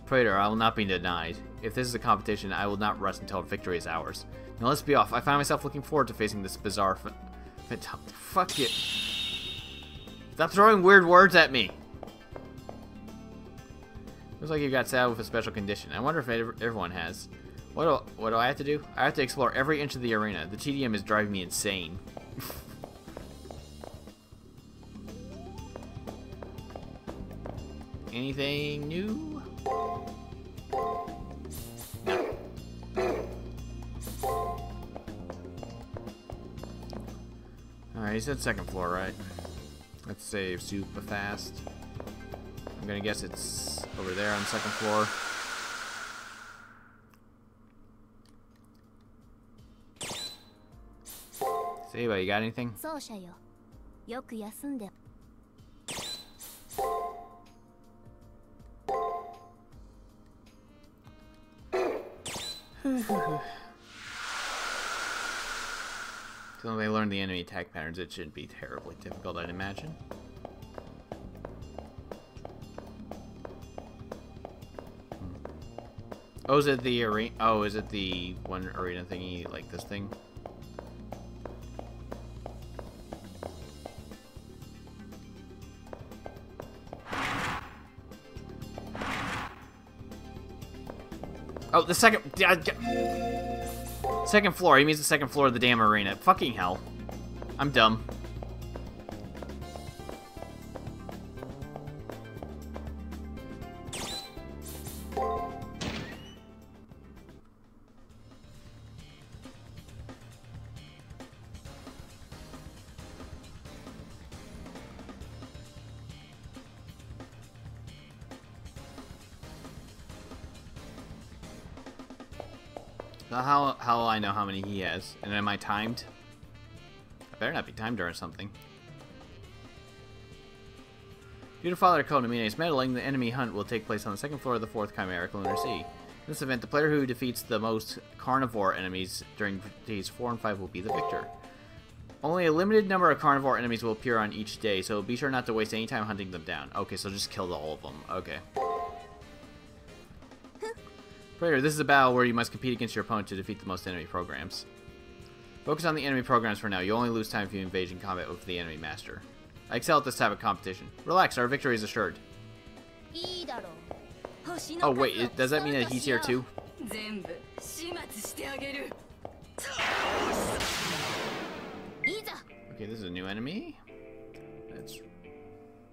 [SPEAKER 1] Praetor, I will not be denied. If this is a competition, I will not rest until victory is ours. Now let's be off. I find myself looking forward to facing this bizarre fuck it. Stop throwing weird words at me. Looks like you got saddled with a special condition. I wonder if everyone has. What do I have to do? I have to explore every inch of the arena. The TDM is driving me insane. Anything new? No. Alright, he said 2nd floor, right? Let's save super fast. I'm gonna guess it's over there on the second floor. Say, you got anything? Until they learn the enemy attack patterns, it shouldn't be terribly difficult, I'd imagine. Oh, is it the arena? Oh, is it the one arena thingy, like this thing? Oh, the second floor. He means the second floor of the damn arena. Fucking hell. I'm dumb. How will I know how many he has? And am I timed? I better not be timed or something. Due to Father Konamine's meddling, the enemy hunt will take place on the second floor of the 4th Chimeric Lunar Sea. In this event, the player who defeats the most carnivore enemies during days 4 and 5 will be the victor. Only a limited number of carnivore enemies will appear on each day, so be sure not to waste any time hunting them down. Okay, so just kill all of them. Okay. Player, this is a battle where you must compete against your opponent to defeat the most enemy programs. Focus on the enemy programs for now. You'll only lose time if you engage in combat with the enemy master. I excel at this type of competition. Relax, our victory is assured. Oh wait, does that mean that he's here too? Okay, this is a new enemy. Let's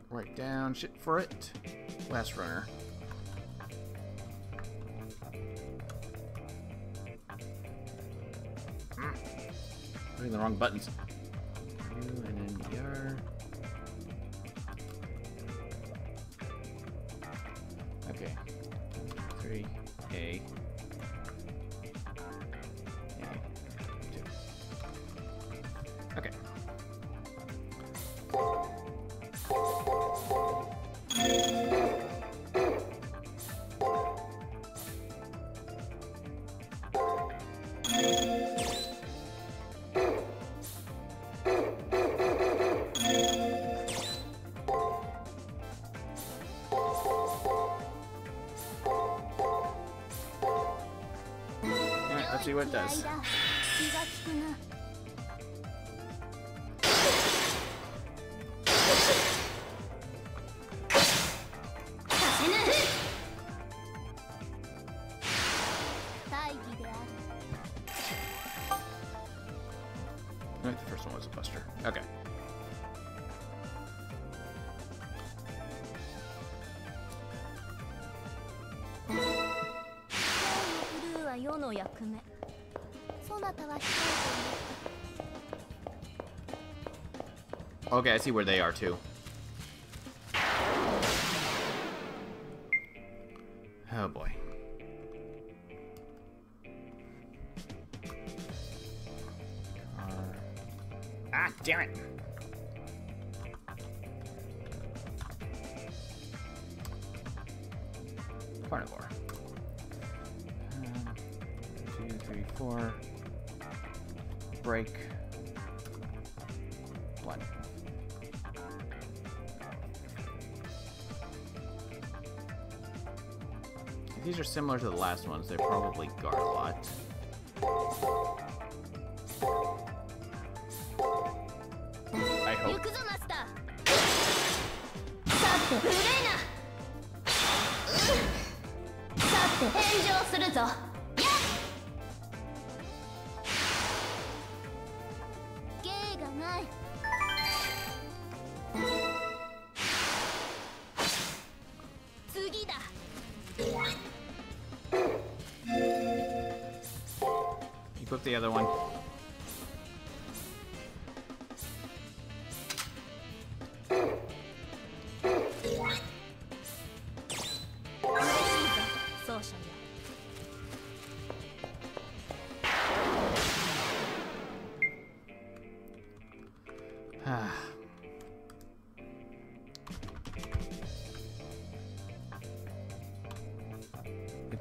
[SPEAKER 1] write down shit for it. Last runner. Putting the wrong buttons. U and then ER. Okay. 3 A. A 2. Okay. Let's see what it does. I think the first one was a buster. Okay. Okay, I see where they are too. Oh boy. Ah, damn it! Carnivore. 2, 3, 4. Break. 1. If these are similar to the last ones, they probably guard a lot. I hope. Equip the other one.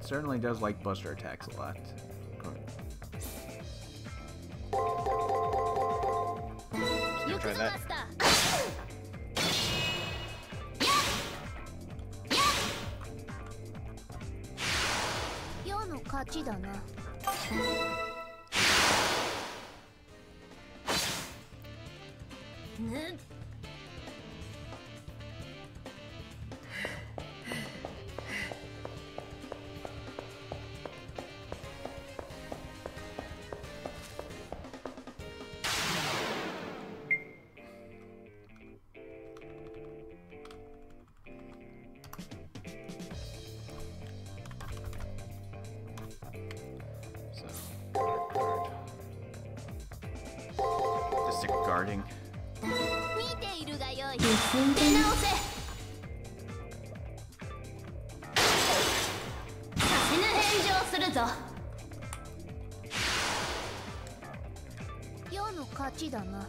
[SPEAKER 1] certainly does like buster attacks a lot. Let's try that.
[SPEAKER 2] 世の勝ちだな。ぬ。
[SPEAKER 1] Guarding.
[SPEAKER 2] 見ているがよい。出直せ。させぬ返上するぞ。世の勝ちだな。も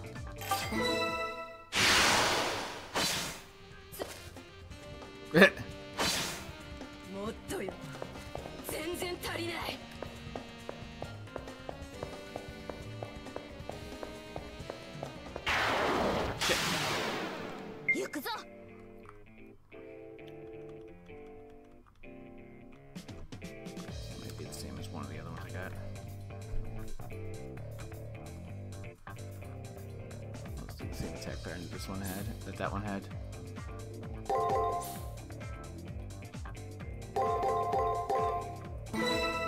[SPEAKER 2] っとよ。全然足りない。行くぞ。
[SPEAKER 1] Might be the same as one of the other ones I got. Let's do the same attack pattern that this one had, that one had.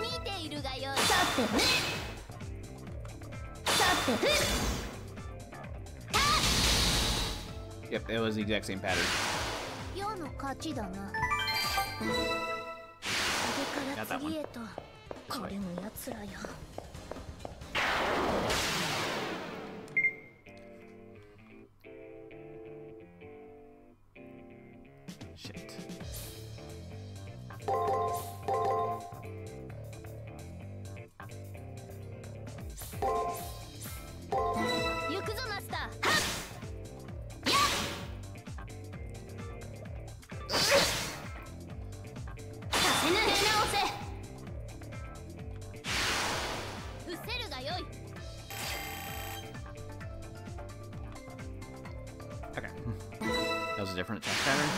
[SPEAKER 2] 見ているがよい。さて。さて。
[SPEAKER 1] Yep, it was the exact same pattern.
[SPEAKER 2] 世の勝ちだな。次から次へとこれのやつらよ。
[SPEAKER 1] Shit.
[SPEAKER 2] 行くぞマスター。
[SPEAKER 1] Okay. That was a different attack pattern.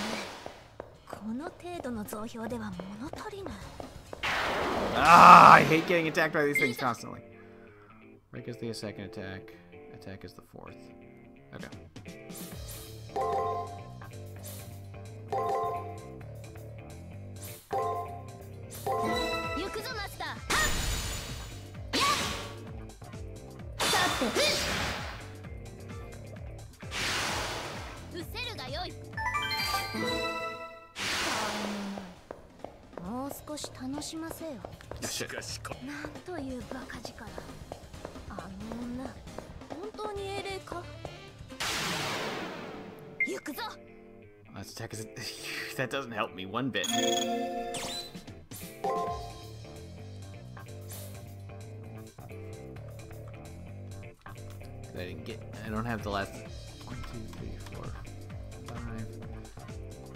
[SPEAKER 2] この程度の増票では物足りない。
[SPEAKER 1] Ah, I hate getting attacked by these things constantly. Break is the second attack. Attack is the fourth. Okay.
[SPEAKER 2] 行くぞマスター。さて。失せるがよい。もう少し楽しませよ。なんというバカ力。あの女、本当に英霊か。行くぞ。
[SPEAKER 1] Let's attack. That doesn't help me one bit. I don't have the last 1, 2, 3, 4, 5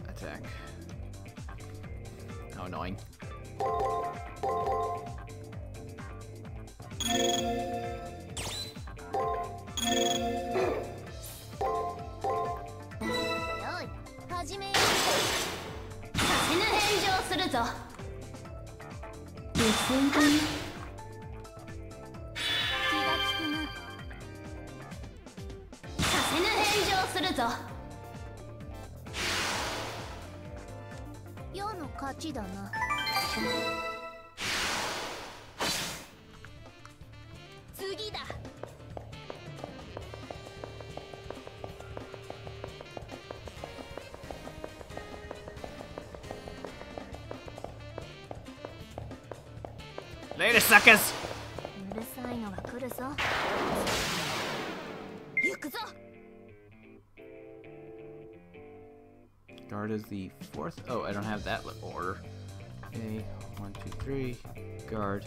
[SPEAKER 1] attack. How annoying. Later, suckers! Guard is the fourth. Oh, I don't have that order. A 1, 2, 3. Guard.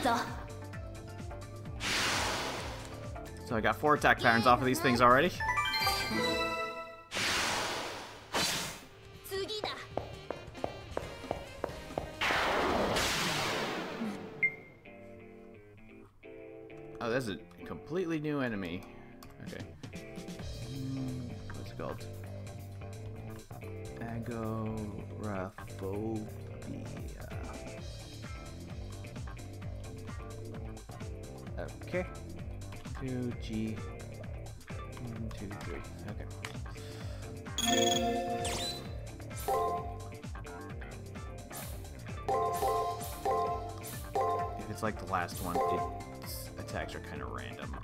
[SPEAKER 1] So I got 4 attack patterns off of these things already. Oh, that's a completely new enemy. Okay. What's it called? Agoraphobia. Okay. 2G. 1, 2, 3. Okay. If it's like the last one, its attacks are kind of random.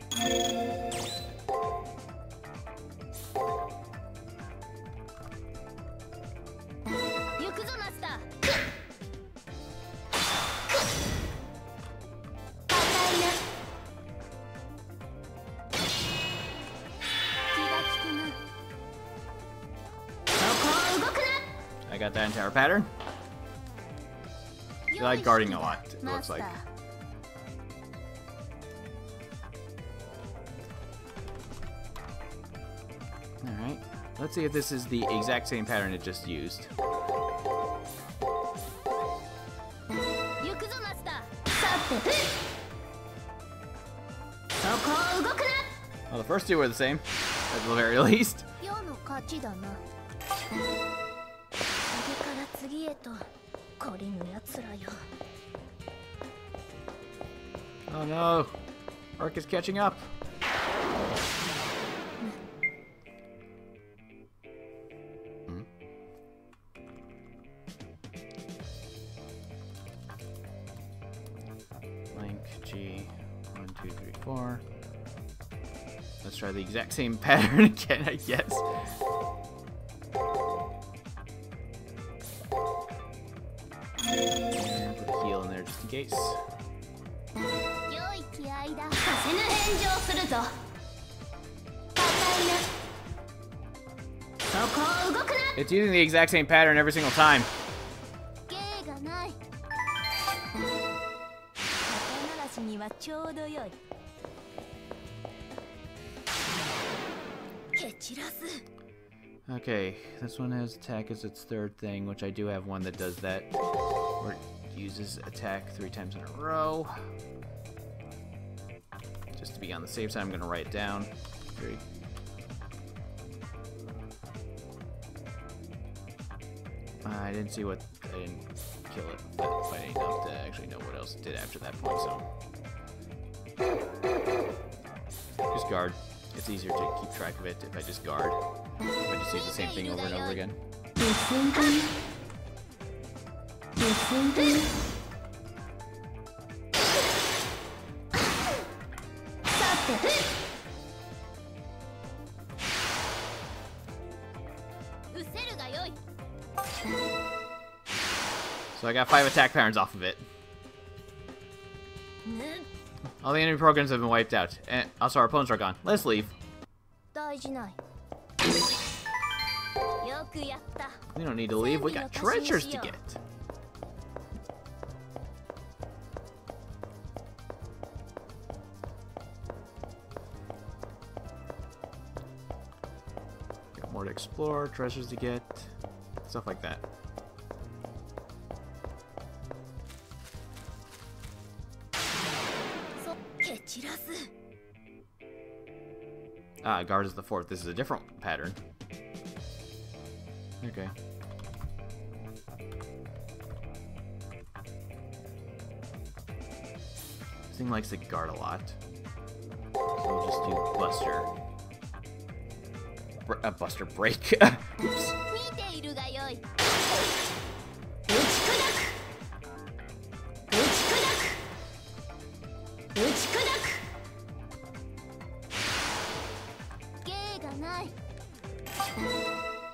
[SPEAKER 1] I got that entire pattern. I like guarding a lot, it looks like. Alright, let's see if this is the exact same pattern it just used. Well, the first two were the same, at the very least. Oh no! Ark is catching up! Link G 1, 2, 3, 4. Let's try the exact same pattern again, I guess. And put a heal in there just in case. It's using the exact same pattern every single time. Okay, this one has attack as its third thing, which I do have one that does that, where it uses attack 3 times in a row. Just to be on the safe side, I'm going to write it down. 3. I didn't see what, I didn't kill it fighting enough to actually know what else it did after that point, so. Just guard. It's easier to keep track of it if I just guard. If I just do the same thing over and over again. So I got 5 attack patterns off of it. All the enemy programs have been wiped out. And also our opponents are gone. Let's leave. We don't need to leave. We got treasures to get. Got more to explore, treasures to get, stuff like that. Ah, guard is the 4th. This is a different pattern. Okay. This thing likes to guard a lot. So we'll just do Buster. Buster break. Oops.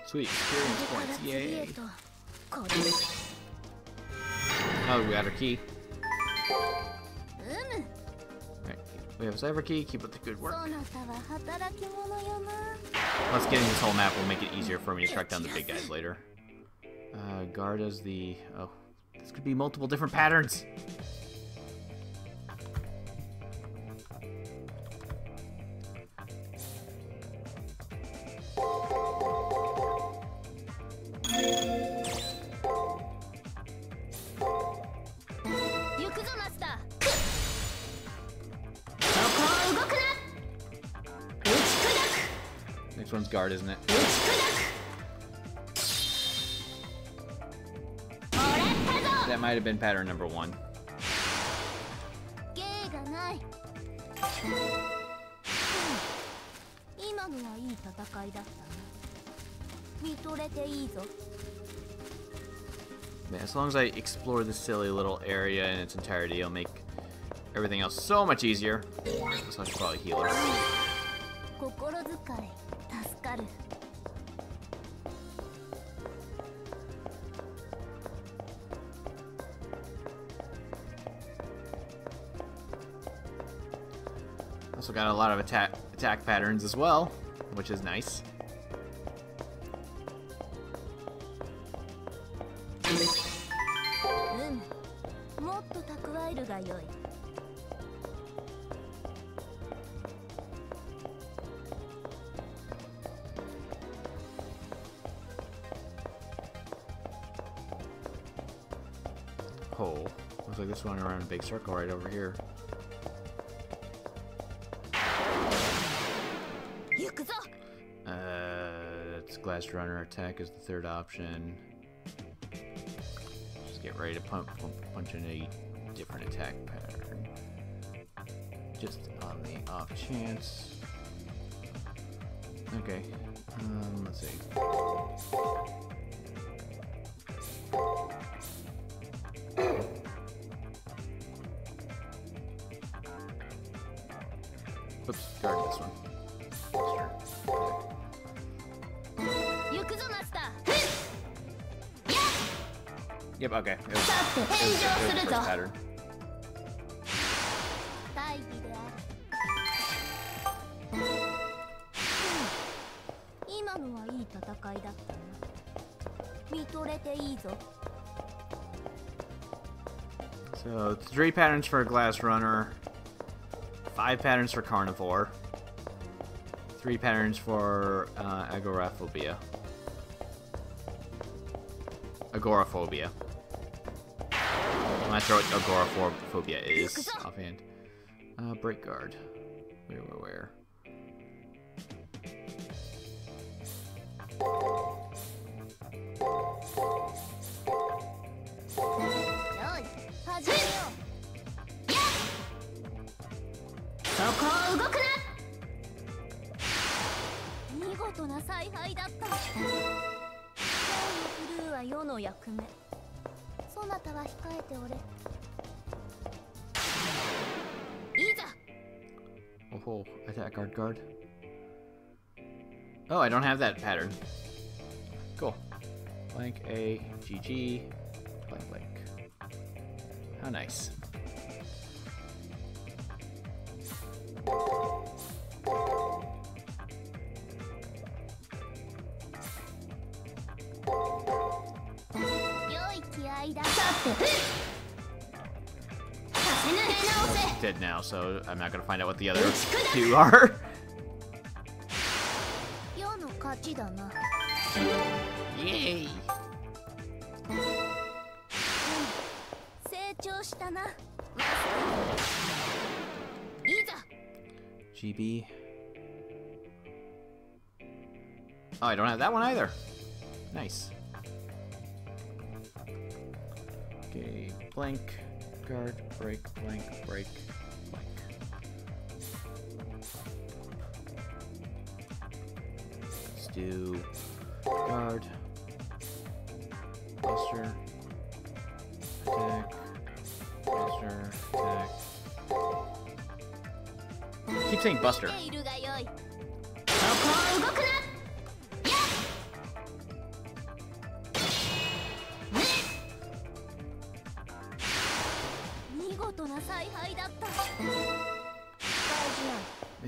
[SPEAKER 1] Sweet, experience points, yay! Oh, we got our key. Right, we have a cipher key, keep up the good work. Plus, getting this whole map will make it easier for me to track down the big guys later. Guard as the... oh, this could be multiple different patterns! This one's guard, isn't it? That might have been pattern number 1. Man, as long as I explore this silly little area in its entirety, it'll make everything else so much easier. So I should probably heal her. Also got a lot of attack patterns as well, which is nice. Oh, looks like this one around a big circle right over here. It's Glass Runner attack is the third option. Just get ready to punch in a different attack pattern. Just on the off chance. Okay, let's see. Oops, guard this one. Yep, okay. It was the first pattern. So, 3 patterns for Glass Runner, 5 patterns for Carnivore, 3 patterns for Agoraphobia. Agoraphobia. I'm not sure what agoraphobia is offhand. Break guard. Where? Oh, attack guard. Oh, I don't have that pattern. Cool. Blank A, GG, blank. How nice. Dead now, so I'm not gonna find out what the other 2 are. Yay! GB. Oh, I don't have that one either. Nice. Okay, blank, guard, break, blank. Let's do guard, buster, attack, buster, attack. I keep saying buster. I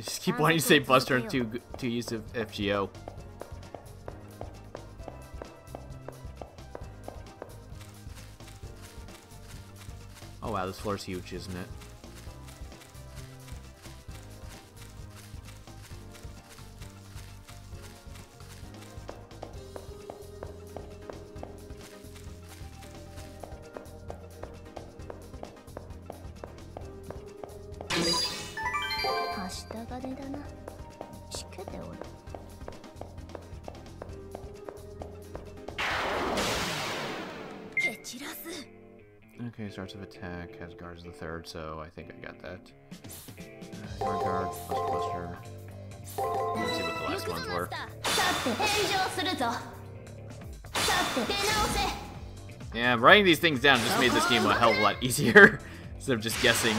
[SPEAKER 1] just keep wanting to say buster and too used to FGO. Oh wow, this floor's huge, isn't it? Okay, starts with attack, has guard as the third, so I think I got that. Guard, buster. Let's see what the last ones were. Yeah, writing these things down just made this game a hell of a lot easier instead of just guessing.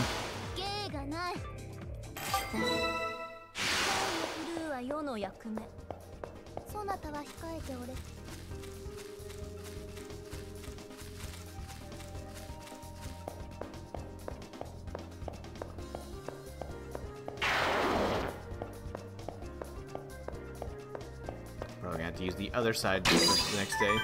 [SPEAKER 1] We're gonna have to use the other side for the next day.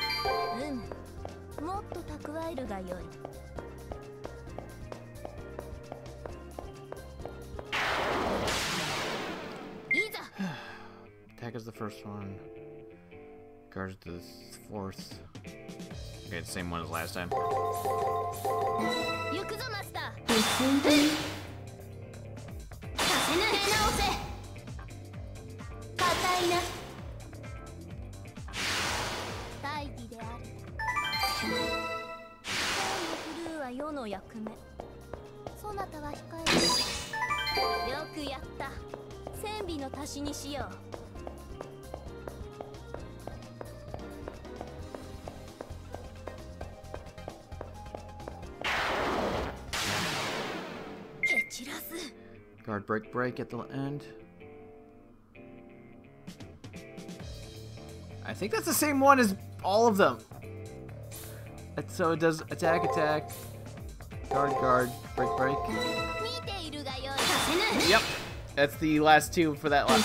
[SPEAKER 1] Attack is the first one. Guard is the fourth. Okay, it's the same one as last time. Guard, break at the end. I think that's the same one as all of them. So it does attack, guard, break. Yep, that's the last two for that one.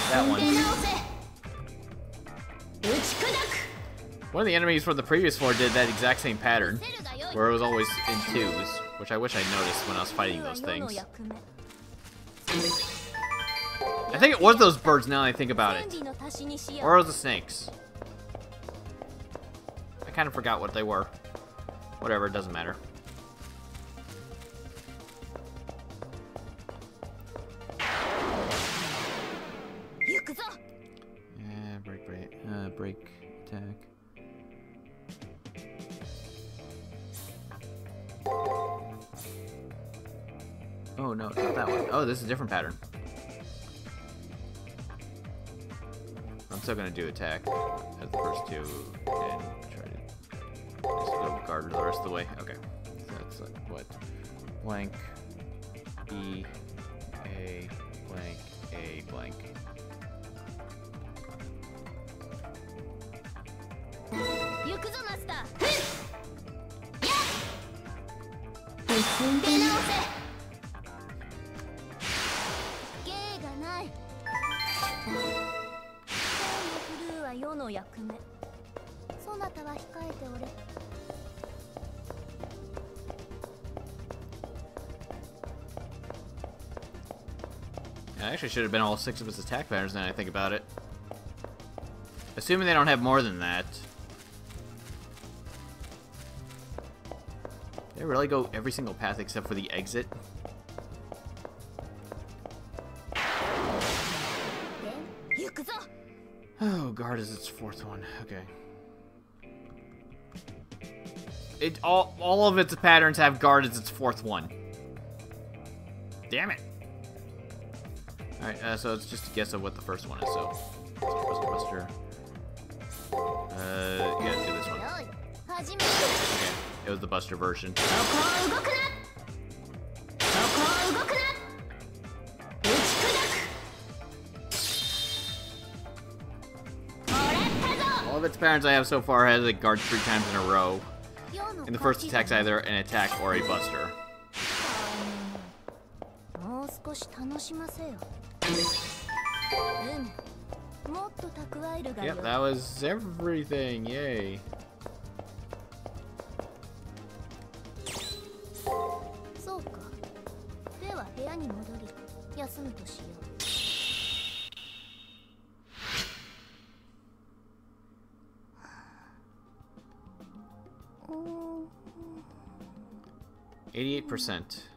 [SPEAKER 1] One of the enemies from the previous floor did that exact same pattern, where it was always in twos, which I wish I noticed when I was fighting those things. I think it was those birds now that I think about it. Or it was the snakes. I kind of forgot what they were. Whatever, it doesn't matter. Yeah, break, attack. Oh no, it's not that one. Oh, this is a different pattern. I'm still gonna do attack as the first two and try to just go guard the rest of the way. Okay, so that's like what? Blank, E, A, blank, A, blank. I actually should have been all 6 of his attack patterns now that I think about it. Assuming they don't have more than that. They really go every single path except for the exit? Oh, guard is its 4th one. Okay. All of its patterns have guard as its 4th one. Damn it. Alright, so it's just a guess of what the first one is, so. Buster. Yeah, do this one. Okay, it was the Buster version. All of its patterns I have so far has a guard 3 times in a row. And the first attack's either an attack or a Buster. Yep, that was everything. Yay. %.